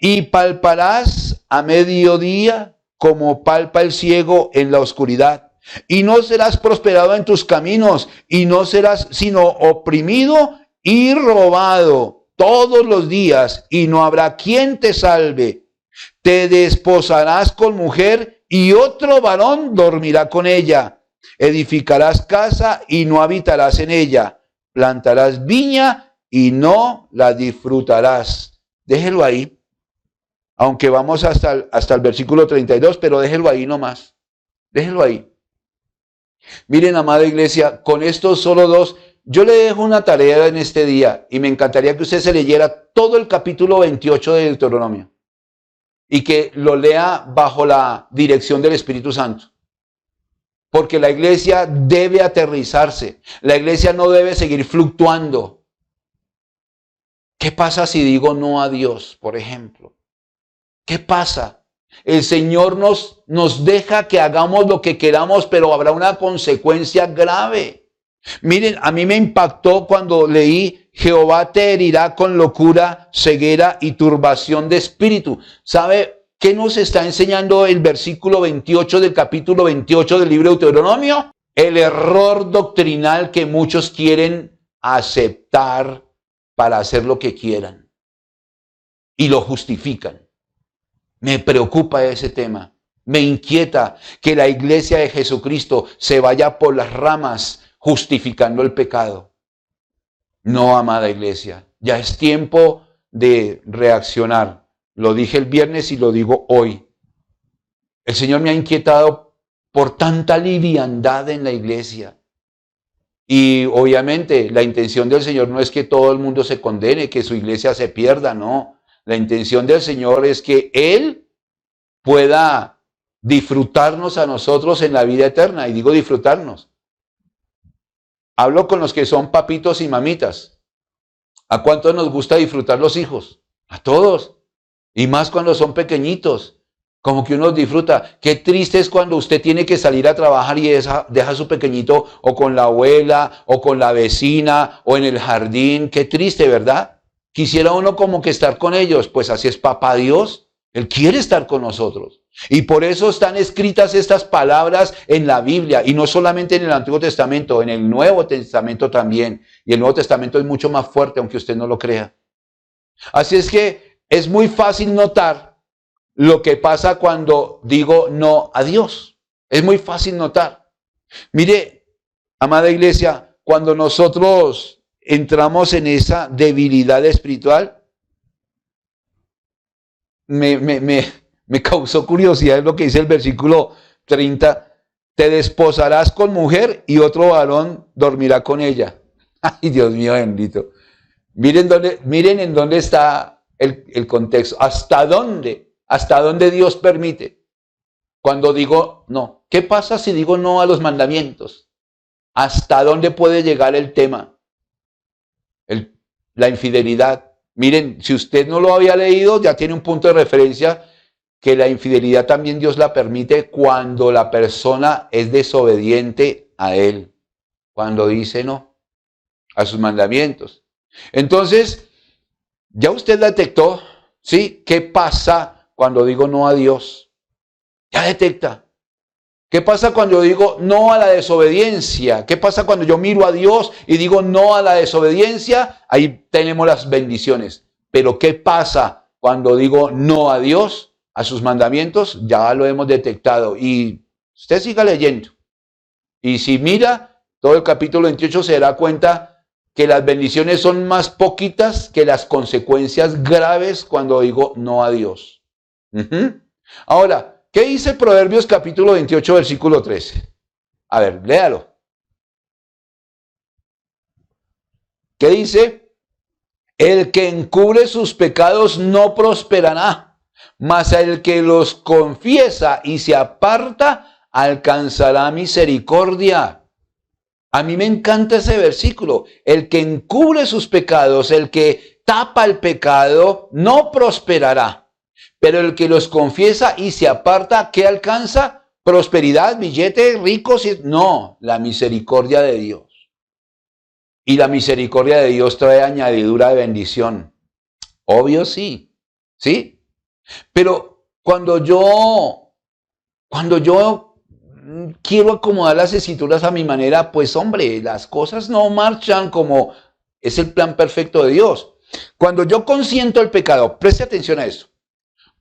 Y palparás a mediodía como palpa el ciego en la oscuridad. Y no serás prosperado en tus caminos, y no serás sino oprimido y robado todos los días, y no habrá quien te salve. Te desposarás con mujer, y otro varón dormirá con ella. Edificarás casa, y no habitarás en ella. Plantarás viña, y no la disfrutarás. Déjelo ahí. Aunque vamos hasta el versículo 32, pero déjelo ahí nomás. Déjelo ahí. Miren, amada iglesia, con estos solo dos, yo le dejo una tarea en este día y me encantaría que usted se leyera todo el capítulo 28 de Deuteronomio y que lo lea bajo la dirección del Espíritu Santo. Porque la iglesia debe aterrizarse. La iglesia no debe seguir fluctuando. ¿Qué pasa si digo no a Dios, por ejemplo? ¿Qué pasa? El Señor nos deja que hagamos lo que queramos, pero habrá una consecuencia grave. Miren, a mí me impactó cuando leí: Jehová te herirá con locura, ceguera y turbación de espíritu. ¿Sabe qué nos está enseñando el versículo 28 del capítulo 28 del libro de Deuteronomio? El error doctrinal que muchos quieren aceptar para hacer lo que quieran y lo justifican. Me preocupa ese tema. Me inquieta que la iglesia de Jesucristo se vaya por las ramas justificando el pecado. No, amada iglesia, ya es tiempo de reaccionar. Lo dije el viernes y lo digo hoy. El Señor me ha inquietado por tanta liviandad en la iglesia. Y obviamente la intención del Señor no es que todo el mundo se condene, que su iglesia se pierda, no. La intención del Señor es que Él pueda disfrutarnos a nosotros en la vida eterna. Y digo disfrutarnos. Hablo con los que son papitos y mamitas. ¿A cuántos nos gusta disfrutar los hijos? A todos. Y más cuando son pequeñitos. Como que uno disfruta. Qué triste es cuando usted tiene que salir a trabajar y deja a su pequeñito o con la abuela o con la vecina o en el jardín. Qué triste, ¿verdad? Quisiera uno como que estar con ellos. Pues así es papá Dios. Él quiere estar con nosotros. Y por eso están escritas estas palabras en la Biblia. Y no solamente en el Antiguo Testamento, en el Nuevo Testamento también. Y el Nuevo Testamento es mucho más fuerte, aunque usted no lo crea. Así es que es muy fácil notar lo que pasa cuando digo no a Dios. Es muy fácil notar. Mire, amada iglesia, cuando nosotros entramos en esa debilidad espiritual, me causó curiosidad lo que dice el versículo 30. Te desposarás con mujer y otro varón dormirá con ella. Ay, Dios mío bendito. Miren en dónde está el contexto. ¿Hasta dónde Dios permite? Cuando digo no. ¿Qué pasa si digo no a los mandamientos? ¿Hasta dónde puede llegar el tema? La infidelidad. Miren, si usted no lo había leído, ya tiene un punto de referencia que la infidelidad también Dios la permite cuando la persona es desobediente a Él. Cuando dice no a sus mandamientos. Entonces, ya usted la detectó, ¿sí? ¿Qué pasa cuando digo no a Dios? Ya detecta. ¿Qué pasa cuando yo digo no a la desobediencia? ¿Qué pasa cuando yo miro a Dios y digo no a la desobediencia? Ahí tenemos las bendiciones. Pero ¿qué pasa cuando digo no a Dios, a sus mandamientos? Ya lo hemos detectado. Y usted siga leyendo. Y si mira todo el capítulo 28 se dará cuenta que las bendiciones son más poquitas que las consecuencias graves cuando digo no a Dios. Ahora, ¿qué dice Proverbios capítulo 28, versículo 13? A ver, léalo. ¿Qué dice? El que encubre sus pecados no prosperará, mas el que los confiesa y se aparta alcanzará misericordia. A mí me encanta ese versículo. El que encubre sus pecados, el que tapa el pecado, no prosperará. Pero el que los confiesa y se aparta, ¿qué alcanza? Prosperidad, billete, ricos. No, la misericordia de Dios. Y la misericordia de Dios trae añadidura de bendición. Obvio sí. ¿Sí? Pero cuando yo quiero acomodar las escrituras a mi manera, pues hombre, las cosas no marchan como es el plan perfecto de Dios. Cuando yo consiento el pecado, preste atención a eso.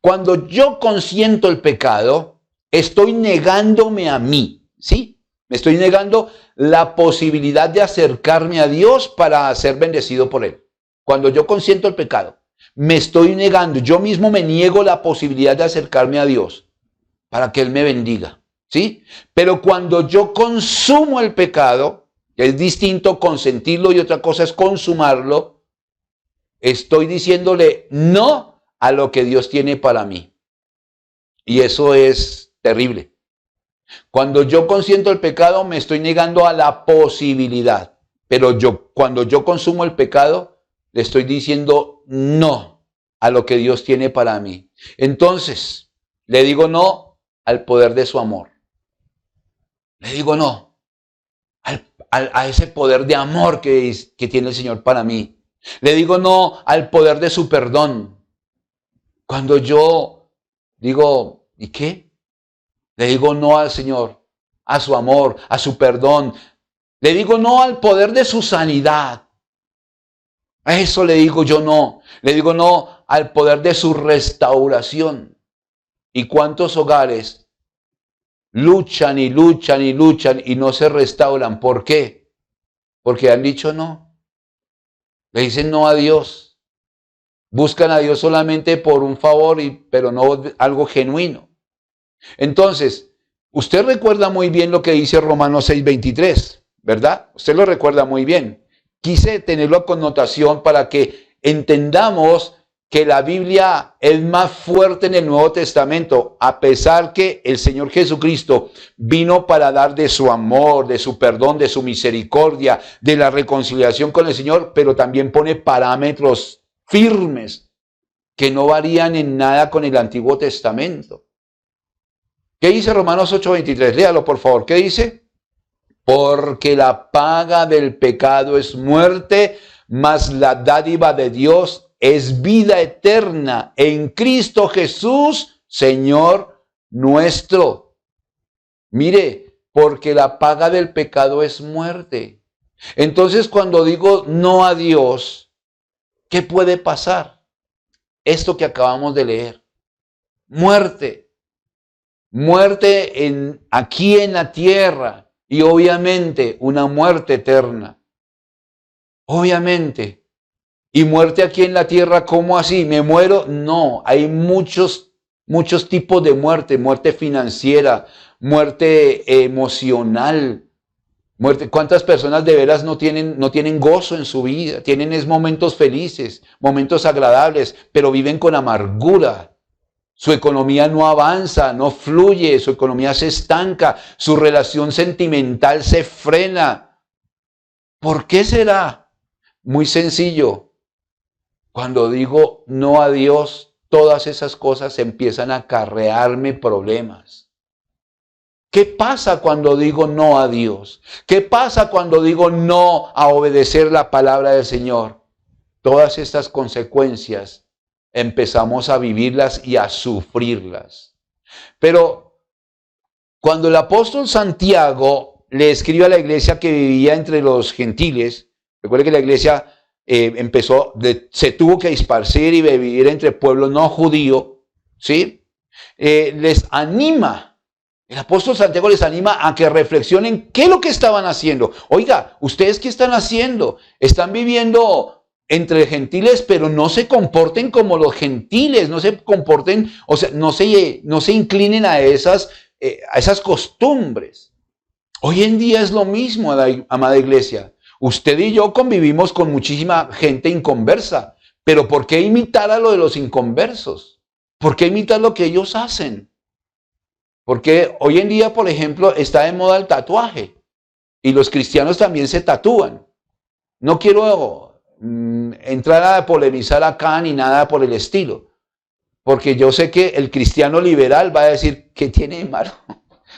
Cuando yo consiento el pecado, estoy negándome a mí, ¿sí? Me estoy negando la posibilidad de acercarme a Dios para ser bendecido por Él. cuando yo consiento el pecado, me estoy negando, yo mismo me niego la posibilidad de acercarme a Dios para que Él me bendiga, ¿sí? Pero cuando yo consumo el pecado, que es distinto consentirlo y otra cosa es consumarlo, estoy diciéndole no a lo que Dios tiene para mí. Y eso es terrible. Cuando yo consiento el pecado, me estoy negando a la posibilidad. Pero cuando yo consumo el pecado, le estoy diciendo no a lo que Dios tiene para mí. Entonces, le digo no al poder de su amor. Le digo no a ese poder de amor que tiene el Señor para mí. Le digo no al poder de su perdón. Cuando yo digo, ¿y qué? Le digo no al Señor, a su amor, a su perdón. Le digo no al poder de su sanidad. A eso le digo yo no. Le digo no al poder de su restauración. ¿Y cuántos hogares luchan y luchan y luchan y no se restauran? ¿Por qué? Porque han dicho no. Le dicen no a Dios. Buscan a Dios solamente por un favor, pero no algo genuino. Entonces, usted recuerda muy bien lo que dice Romanos 6:23, ¿verdad? Usted lo recuerda muy bien. Quise tenerlo a connotación para que entendamos que la Biblia es más fuerte en el Nuevo Testamento, a pesar que el Señor Jesucristo vino para dar de su amor, de su perdón, de su misericordia, de la reconciliación con el Señor, pero también pone parámetros firmes que no varían en nada con el Antiguo Testamento. ¿Qué dice Romanos 8:23? Léalo, por favor. ¿Qué dice? Porque la paga del pecado es muerte, mas la dádiva de Dios es vida eterna en Cristo Jesús, Señor nuestro. Mire, porque la paga del pecado es muerte. Entonces, cuando digo no a Dios, ¿qué puede pasar? Esto que acabamos de leer. Muerte. Muerte aquí en la tierra y obviamente una muerte eterna. Obviamente. ¿Y muerte aquí en la tierra cómo así? ¿Me muero? No, hay muchos tipos de muerte. Muerte financiera, muerte emocional. Muerte. ¿Cuántas personas de veras no tienen gozo en su vida? Tienen momentos felices, momentos agradables, pero viven con amargura. Su economía no avanza, no fluye, su economía se estanca, su relación sentimental se frena. ¿Por qué será? Muy sencillo. Cuando digo no a Dios, todas esas cosas empiezan a acarrearme problemas. ¿Qué pasa cuando digo no a Dios? ¿Qué pasa cuando digo no a obedecer la palabra del Señor? Todas estas consecuencias empezamos a vivirlas y a sufrirlas. Pero cuando el apóstol Santiago le escribe a la iglesia que vivía entre los gentiles, recuerde que la iglesia se tuvo que esparcir y vivir entre pueblos no judíos, ¿sí? Les anima, el apóstol Santiago les anima a que reflexionen qué es lo que estaban haciendo. Oiga, ¿ustedes qué están haciendo? Están viviendo entre gentiles, pero no se comporten como los gentiles, no se comporten, o sea, no se inclinen a esas costumbres. Hoy en día es lo mismo, amada iglesia. Usted y yo convivimos con muchísima gente inconversa, pero ¿por qué imitar a lo de los inconversos? ¿Por qué imitar lo que ellos hacen? Porque hoy en día, por ejemplo, está de moda el tatuaje y los cristianos también se tatúan. No quiero entrar a polemizar acá ni nada por el estilo, porque yo sé que el cristiano liberal va a decir, ¿qué tiene de malo?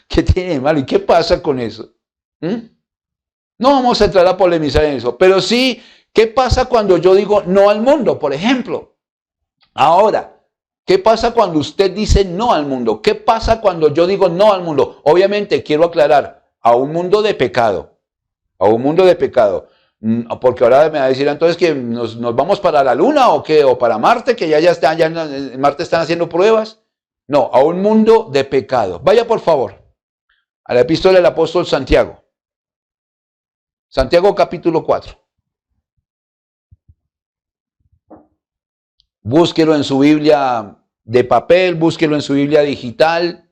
¿Qué tiene de malo? ¿Y qué pasa con eso? No vamos a entrar a polemizar en eso, pero sí, ¿qué pasa cuando yo digo no al mundo, por ejemplo? Ahora, ¿qué pasa cuando usted dice no al mundo? ¿Qué pasa cuando yo digo no al mundo? Obviamente, quiero aclarar, a un mundo de pecado, a un mundo de pecado. Porque ahora me va a decir entonces que nos vamos para la luna o qué, o para Marte, que ya en Marte están haciendo pruebas. No, a un mundo de pecado. Vaya por favor a la epístola del apóstol Santiago. Santiago capítulo 4. Búsquelo en su Biblia de papel, búsquelo en su Biblia digital.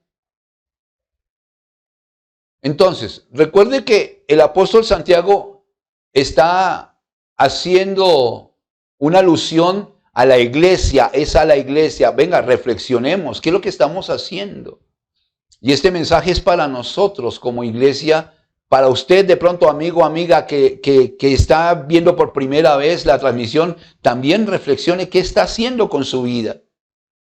Entonces, recuerde que el apóstol Santiago está haciendo una alusión a la iglesia, es a la iglesia. Venga, reflexionemos, ¿qué es lo que estamos haciendo? Y este mensaje es para nosotros como iglesia, para usted de pronto, amigo, amiga, que está viendo por primera vez la transmisión, también reflexione qué está haciendo con su vida.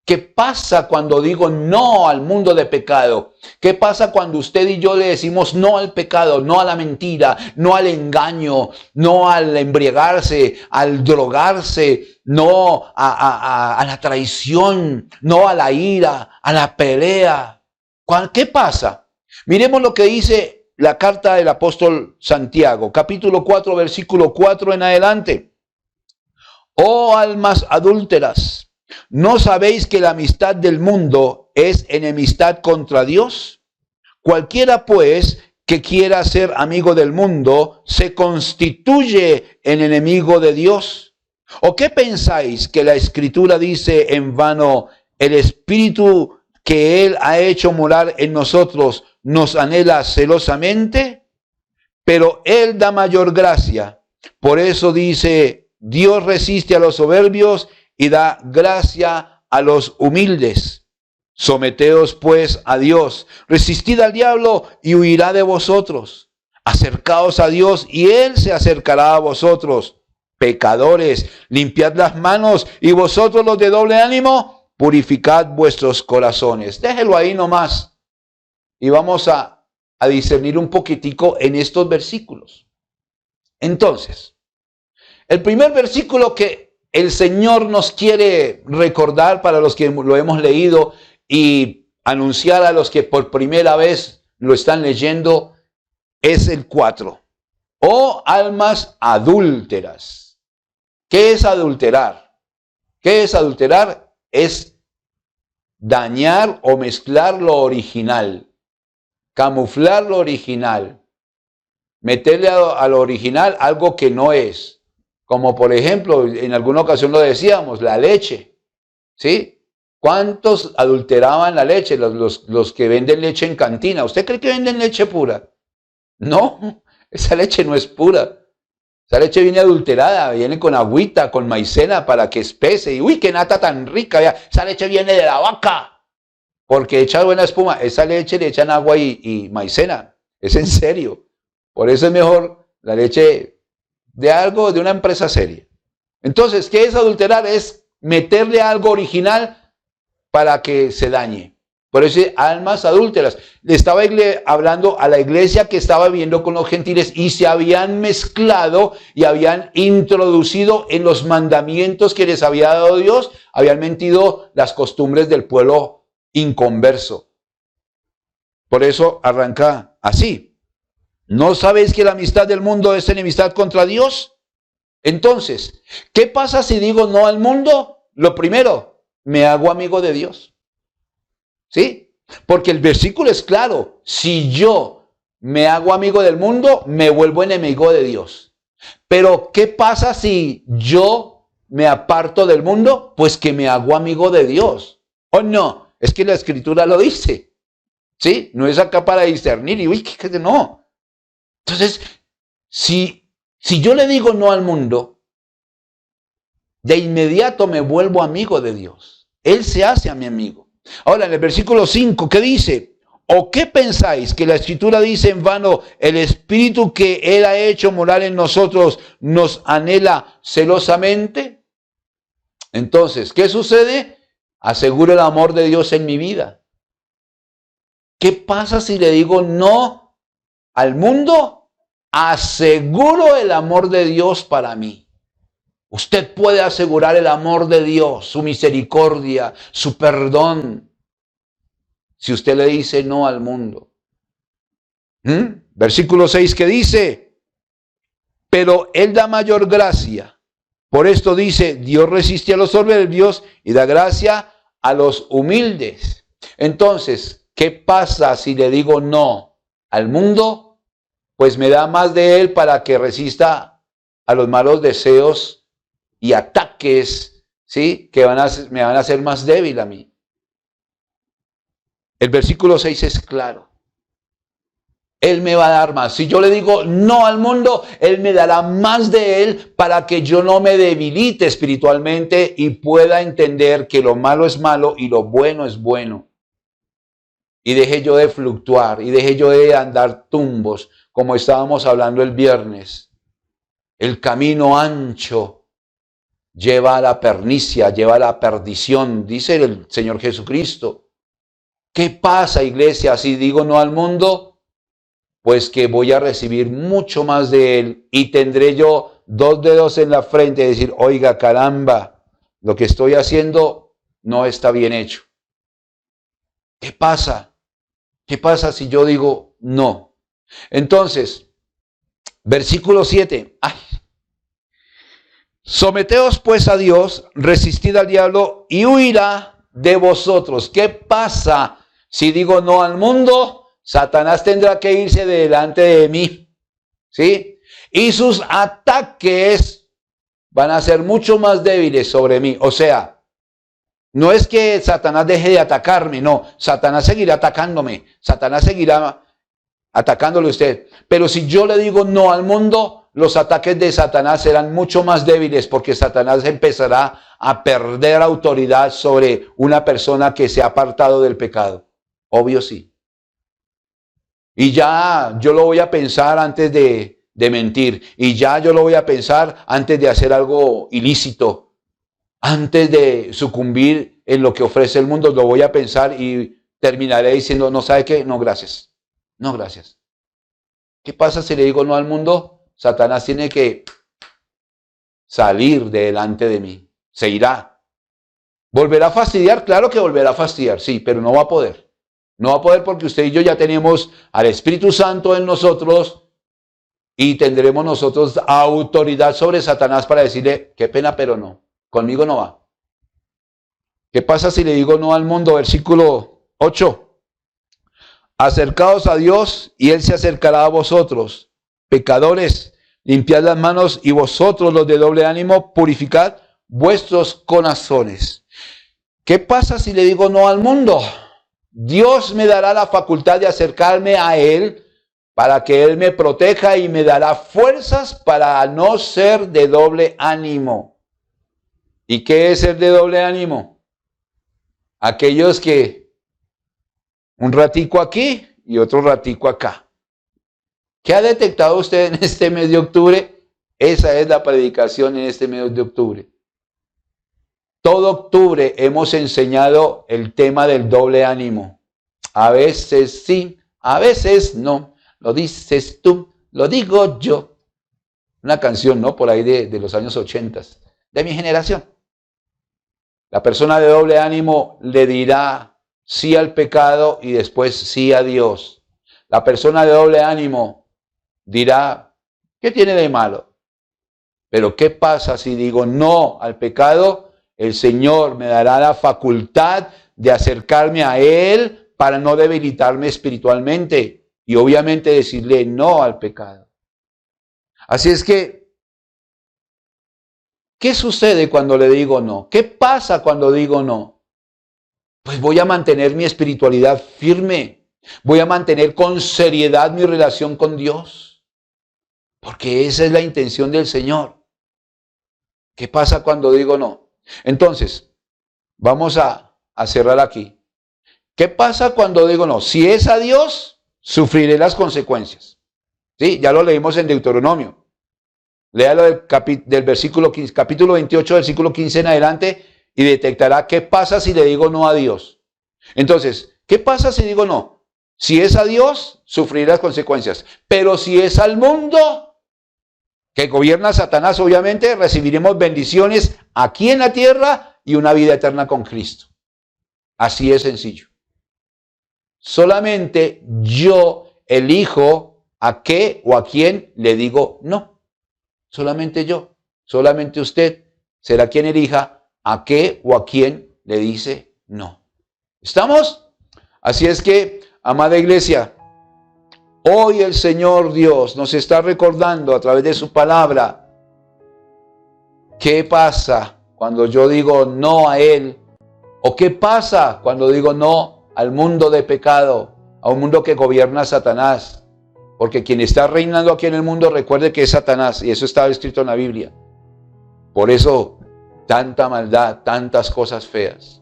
¿Qué pasa cuando digo no al mundo de pecado? ¿Qué pasa cuando usted y yo le decimos no al pecado, no a la mentira, no al engaño, no al embriagarse, al drogarse, no a la traición, no a la ira, a la pelea? ¿Qué pasa? Miremos lo que dice la carta del apóstol Santiago, capítulo 4, versículo 4 en adelante. Oh almas adúlteras, ¿no sabéis que la amistad del mundo es enemistad contra Dios? Cualquiera, pues, que quiera ser amigo del mundo, se constituye en enemigo de Dios. ¿O qué pensáis que la Escritura dice en vano, el Espíritu que Él ha hecho morar en nosotros nos anhela celosamente? Pero Él da mayor gracia. Por eso dice, Dios resiste a los soberbios y da gracia a los humildes. Someteos pues a Dios, resistid al diablo y huirá de vosotros. Acercaos a Dios y Él se acercará a vosotros. Pecadores, limpiad las manos, y vosotros los de doble ánimo, purificad vuestros corazones. Déjelo ahí nomás y vamos a discernir un poquitico en estos versículos. Entonces, el primer versículo que el Señor nos quiere recordar para los que lo hemos leído y anunciar a los que por primera vez lo están leyendo es el 4. Oh almas adúlteras. ¿Qué es adulterar? ¿Qué es adulterar? Es dañar o mezclar lo original, camuflar lo original, meterle a lo original algo que no es. Como por ejemplo, en alguna ocasión lo decíamos, la leche, ¿sí? ¿Cuántos adulteraban la leche? Los que venden leche en cantina. ¿Usted cree que venden leche pura? No, esa leche no es pura. Esa leche viene adulterada, viene con agüita, con maicena para que espese. Y uy, qué nata tan rica. Esa leche viene de la vaca, porque echa buena espuma. Esa leche le echan agua y maicena. Es en serio. Por eso es mejor la leche de una empresa seria. Entonces, ¿qué es adulterar? Es meterle algo original para que se dañe. Por eso, almas adúlteras. Le estaba hablando a la iglesia que estaba viviendo con los gentiles y se habían mezclado y habían introducido en los mandamientos que les había dado Dios, habían metido las costumbres del pueblo inconverso. Por eso arranca así. ¿No sabéis que la amistad del mundo es enemistad contra Dios? Entonces, ¿qué pasa si digo no al mundo? Lo primero, me hago amigo de Dios. ¿Sí? Porque el versículo es claro. Si yo me hago amigo del mundo, me vuelvo enemigo de Dios. Pero, ¿qué pasa si yo me aparto del mundo? Pues que me hago amigo de Dios. ¿O no? Es que la Escritura lo dice. ¿Sí? No es acá para discernir y uy, ¿qué? No. Entonces, si yo le digo no al mundo, de inmediato me vuelvo amigo de Dios. Él se hace a mi amigo. Ahora, en el versículo 5, ¿qué dice? ¿O qué pensáis que la Escritura dice en vano, el Espíritu que Él ha hecho morar en nosotros nos anhela celosamente? Entonces, ¿qué sucede? Aseguro el amor de Dios en mi vida. ¿Qué pasa si le digo no al mundo? Aseguro el amor de Dios para mí. Usted puede asegurar el amor de Dios, su misericordia, su perdón, si usted le dice no al mundo. Versículo 6 que dice, pero Él da mayor gracia. Por esto dice, Dios resiste a los soberbios y da gracia a los humildes. Entonces, ¿qué pasa si le digo no al mundo? Pues me da más de Él para que resista a los malos deseos y ataques ¿sí? Que me van a hacer más débil a mí. El versículo 6 es claro. Él me va a dar más. Si yo le digo no al mundo, Él me dará más de Él para que yo no me debilite espiritualmente y pueda entender que lo malo es malo y lo bueno es bueno. Y deje yo de fluctuar y deje yo de andar tumbos, como estábamos hablando el viernes. El camino ancho lleva a la pernicia, lleva a la perdición, dice el Señor Jesucristo. ¿Qué pasa, iglesia, si digo no al mundo? Pues que voy a recibir mucho más de Él y tendré yo 2 dedos en la frente y decir, oiga, caramba, lo que estoy haciendo no está bien hecho. ¿Qué pasa? ¿Qué pasa si yo digo no? Entonces, versículo 7. ¡Ay! Someteos pues a Dios, resistid al diablo y huirá de vosotros. ¿Qué pasa si digo no al mundo? Satanás tendrá que irse delante de mí, ¿sí? Y sus ataques van a ser mucho más débiles sobre mí. O sea, no es que Satanás deje de atacarme, no. Satanás seguirá atacándome. Satanás seguirá atacándole a usted. Pero si yo le digo no al mundo, los ataques de Satanás serán mucho más débiles porque Satanás empezará a perder autoridad sobre una persona que se ha apartado del pecado. Obvio sí. Y ya yo lo voy a pensar antes de mentir. Y ya yo lo voy a pensar antes de hacer algo ilícito. Antes de sucumbir en lo que ofrece el mundo, lo voy a pensar y terminaré diciendo, no, ¿sabe qué? No, gracias. No, gracias. ¿Qué pasa si le digo no al mundo? Satanás tiene que salir delante de mí. Se irá. ¿Volverá a fastidiar? Claro que volverá a fastidiar, sí, pero no va a poder. No va a poder porque usted y yo ya tenemos al Espíritu Santo en nosotros y tendremos nosotros autoridad sobre Satanás para decirle, qué pena, pero no. Conmigo no va. ¿Qué pasa si le digo no al mundo? Versículo 8. Acercaos a Dios y Él se acercará a vosotros. Pecadores, limpiad las manos y vosotros los de doble ánimo, purificad vuestros corazones. ¿Qué pasa si le digo no al mundo? Dios me dará la facultad de acercarme a Él para que Él me proteja y me dará fuerzas para no ser de doble ánimo. ¿Y qué es ser de doble ánimo? Aquellos que un ratico aquí y otro ratico acá. ¿Qué ha detectado usted en este mes de octubre? Esa es la predicación en este mes de octubre. Todo octubre hemos enseñado el tema del doble ánimo. A veces sí, a veces no. Lo dices tú, lo digo yo. Una canción, ¿no? Por ahí de los años 80, de mi generación. La persona de doble ánimo le dirá sí al pecado y después sí a Dios. La persona de doble ánimo dirá, ¿qué tiene de malo? Pero ¿qué pasa si digo no al pecado? El Señor me dará la facultad de acercarme a Él para no debilitarme espiritualmente y obviamente decirle no al pecado. Así es que, ¿qué sucede cuando le digo no? ¿Qué pasa cuando digo no? Pues voy a mantener mi espiritualidad firme. Voy a mantener con seriedad mi relación con Dios. Porque esa es la intención del Señor. ¿Qué pasa cuando digo no? Entonces, vamos a cerrar aquí. ¿Qué pasa cuando digo no? Si es a Dios, sufriré las consecuencias. ¿Sí? Ya lo leímos en Deuteronomio. Léalo del versículo 15, capítulo 28, versículo 15 en adelante y detectará qué pasa si le digo no a Dios. Entonces, ¿qué pasa si digo no? Si es a Dios, sufriré las consecuencias. Pero si es al mundo, que gobierna Satanás, obviamente, recibiremos bendiciones aquí en la tierra y una vida eterna con Cristo. Así es sencillo. Solamente yo elijo a qué o a quién le digo no. Solamente yo, solamente usted será quien elija a qué o a quién le dice no. ¿Estamos? Así es que, amada iglesia, hoy el Señor Dios nos está recordando a través de su palabra qué pasa cuando yo digo no a Él? ¿O qué pasa cuando digo no al mundo de pecado, a un mundo que gobierna Satanás? Porque quien está reinando aquí en el mundo, recuerde que es Satanás, y eso está escrito en la Biblia. Por eso, tanta maldad, tantas cosas feas.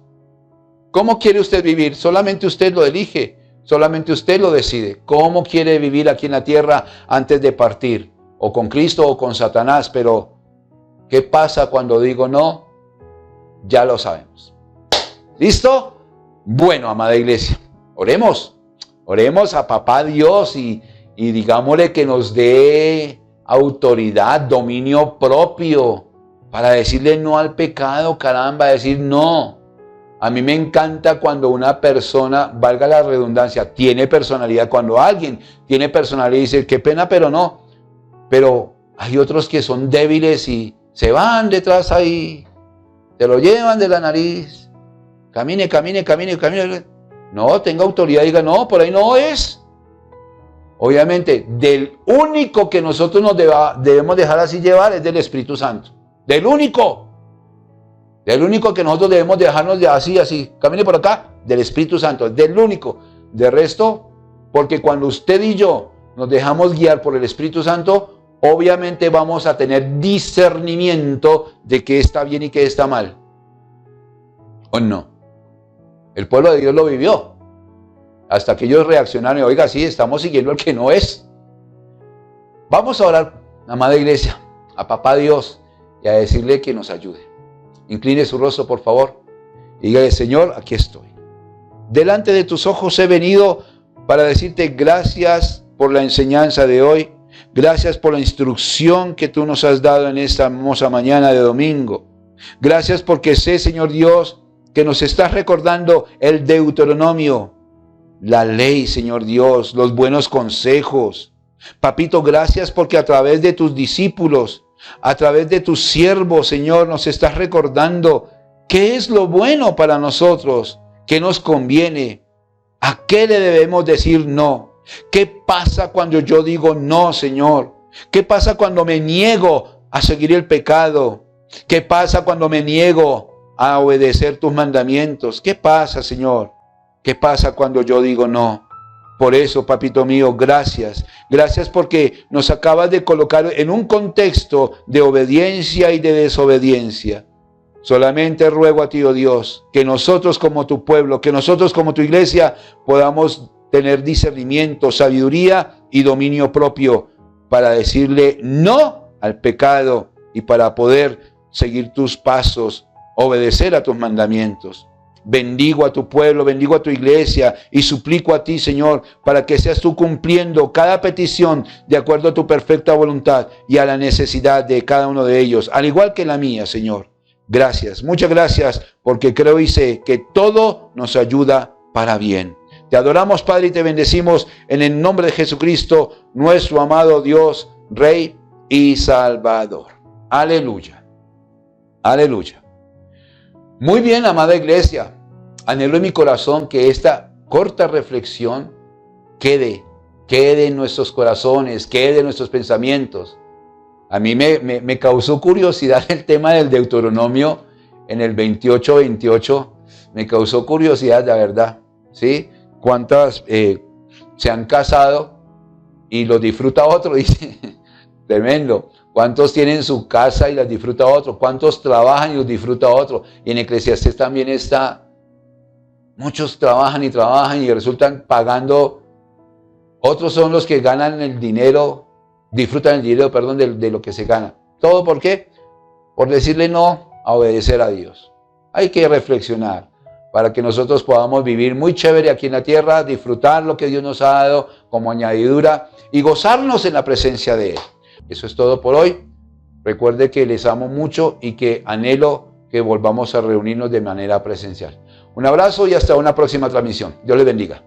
¿Cómo quiere usted vivir? Solamente usted lo elige, solamente usted lo decide. ¿Cómo quiere vivir aquí en la tierra antes de partir? O con Cristo o con Satanás, pero ¿qué pasa cuando digo no? Ya lo sabemos. ¿Listo? Bueno, amada iglesia, oremos. Oremos a Papá Dios y digámosle que nos dé autoridad, dominio propio para decirle no al pecado, caramba, decir no. A mí me encanta cuando una persona, valga la redundancia, tiene personalidad. Cuando alguien tiene personalidad y dice, qué pena, pero no. Pero hay otros que son débiles y se van detrás ahí, te lo llevan de la nariz. Camine, camine, camine, camine. No, tenga autoridad y diga, no, por ahí no es. Obviamente, del único que nosotros nos debemos dejar así llevar es del Espíritu Santo. Del único que nosotros debemos dejarnos de así, camine por acá, del Espíritu Santo, del único. De resto, porque cuando usted y yo nos dejamos guiar por el Espíritu Santo, obviamente vamos a tener discernimiento de qué está bien y qué está mal. ¿O no? El pueblo de Dios lo vivió. Hasta que ellos reaccionaron y, oiga, sí, estamos siguiendo al que no es. Vamos a orar, amada iglesia, a Papá Dios y a decirle que nos ayude. Incline su rostro, por favor, y dígale, Señor, aquí estoy. Delante de tus ojos he venido para decirte gracias por la enseñanza de hoy. Gracias por la instrucción que tú nos has dado en esta hermosa mañana de domingo. Gracias porque sé, Señor Dios, que nos estás recordando el Deuteronomio, la ley, Señor Dios, los buenos consejos. Papito, gracias porque a través de tus discípulos, a través de tus siervos, Señor, nos estás recordando qué es lo bueno para nosotros, qué nos conviene, a qué le debemos decir no. ¿Qué pasa cuando yo digo no, Señor? ¿Qué pasa cuando me niego a seguir el pecado? ¿Qué pasa cuando me niego a obedecer tus mandamientos? ¿Qué pasa, Señor? ¿Qué pasa cuando yo digo no? Por eso, papito mío, gracias. Gracias porque nos acabas de colocar en un contexto de obediencia y de desobediencia. Solamente ruego a ti, oh Dios, que nosotros como tu pueblo, que nosotros como tu iglesia podamos tener discernimiento, sabiduría y dominio propio para decirle no al pecado y para poder seguir tus pasos, obedecer a tus mandamientos. Bendigo a tu pueblo, bendigo a tu iglesia y suplico a ti, Señor, para que seas tú cumpliendo cada petición de acuerdo a tu perfecta voluntad y a la necesidad de cada uno de ellos, al igual que la mía, Señor. Gracias, muchas gracias, porque creo y sé que todo nos ayuda para bien. Te adoramos, Padre, y te bendecimos en el nombre de Jesucristo, nuestro amado Dios, Rey y Salvador. Aleluya. Aleluya. Muy bien, amada iglesia. Anhelo en mi corazón que esta corta reflexión quede en nuestros corazones, quede en nuestros pensamientos. A mí me causó curiosidad el tema del Deuteronomio en el 28:28. Me causó curiosidad, la verdad. ¿Sí? ¿Cuántas se han casado y los disfruta otro? Dice, tremendo. ¿Cuántos tienen su casa y las disfruta otro? ¿Cuántos trabajan y los disfruta otro? Y en Eclesiastés también está. Muchos trabajan y resultan pagando. Otros son los que ganan el dinero, disfrutan el dinero, perdón, de lo que se gana. ¿Todo por qué? Por decirle no a obedecer a Dios. Hay que reflexionar para que nosotros podamos vivir muy chévere aquí en la tierra, disfrutar lo que Dios nos ha dado como añadidura y gozarnos en la presencia de Él. Eso es todo por hoy. Recuerde que les amo mucho y que anhelo que volvamos a reunirnos de manera presencial. Un abrazo y hasta una próxima transmisión. Dios les bendiga.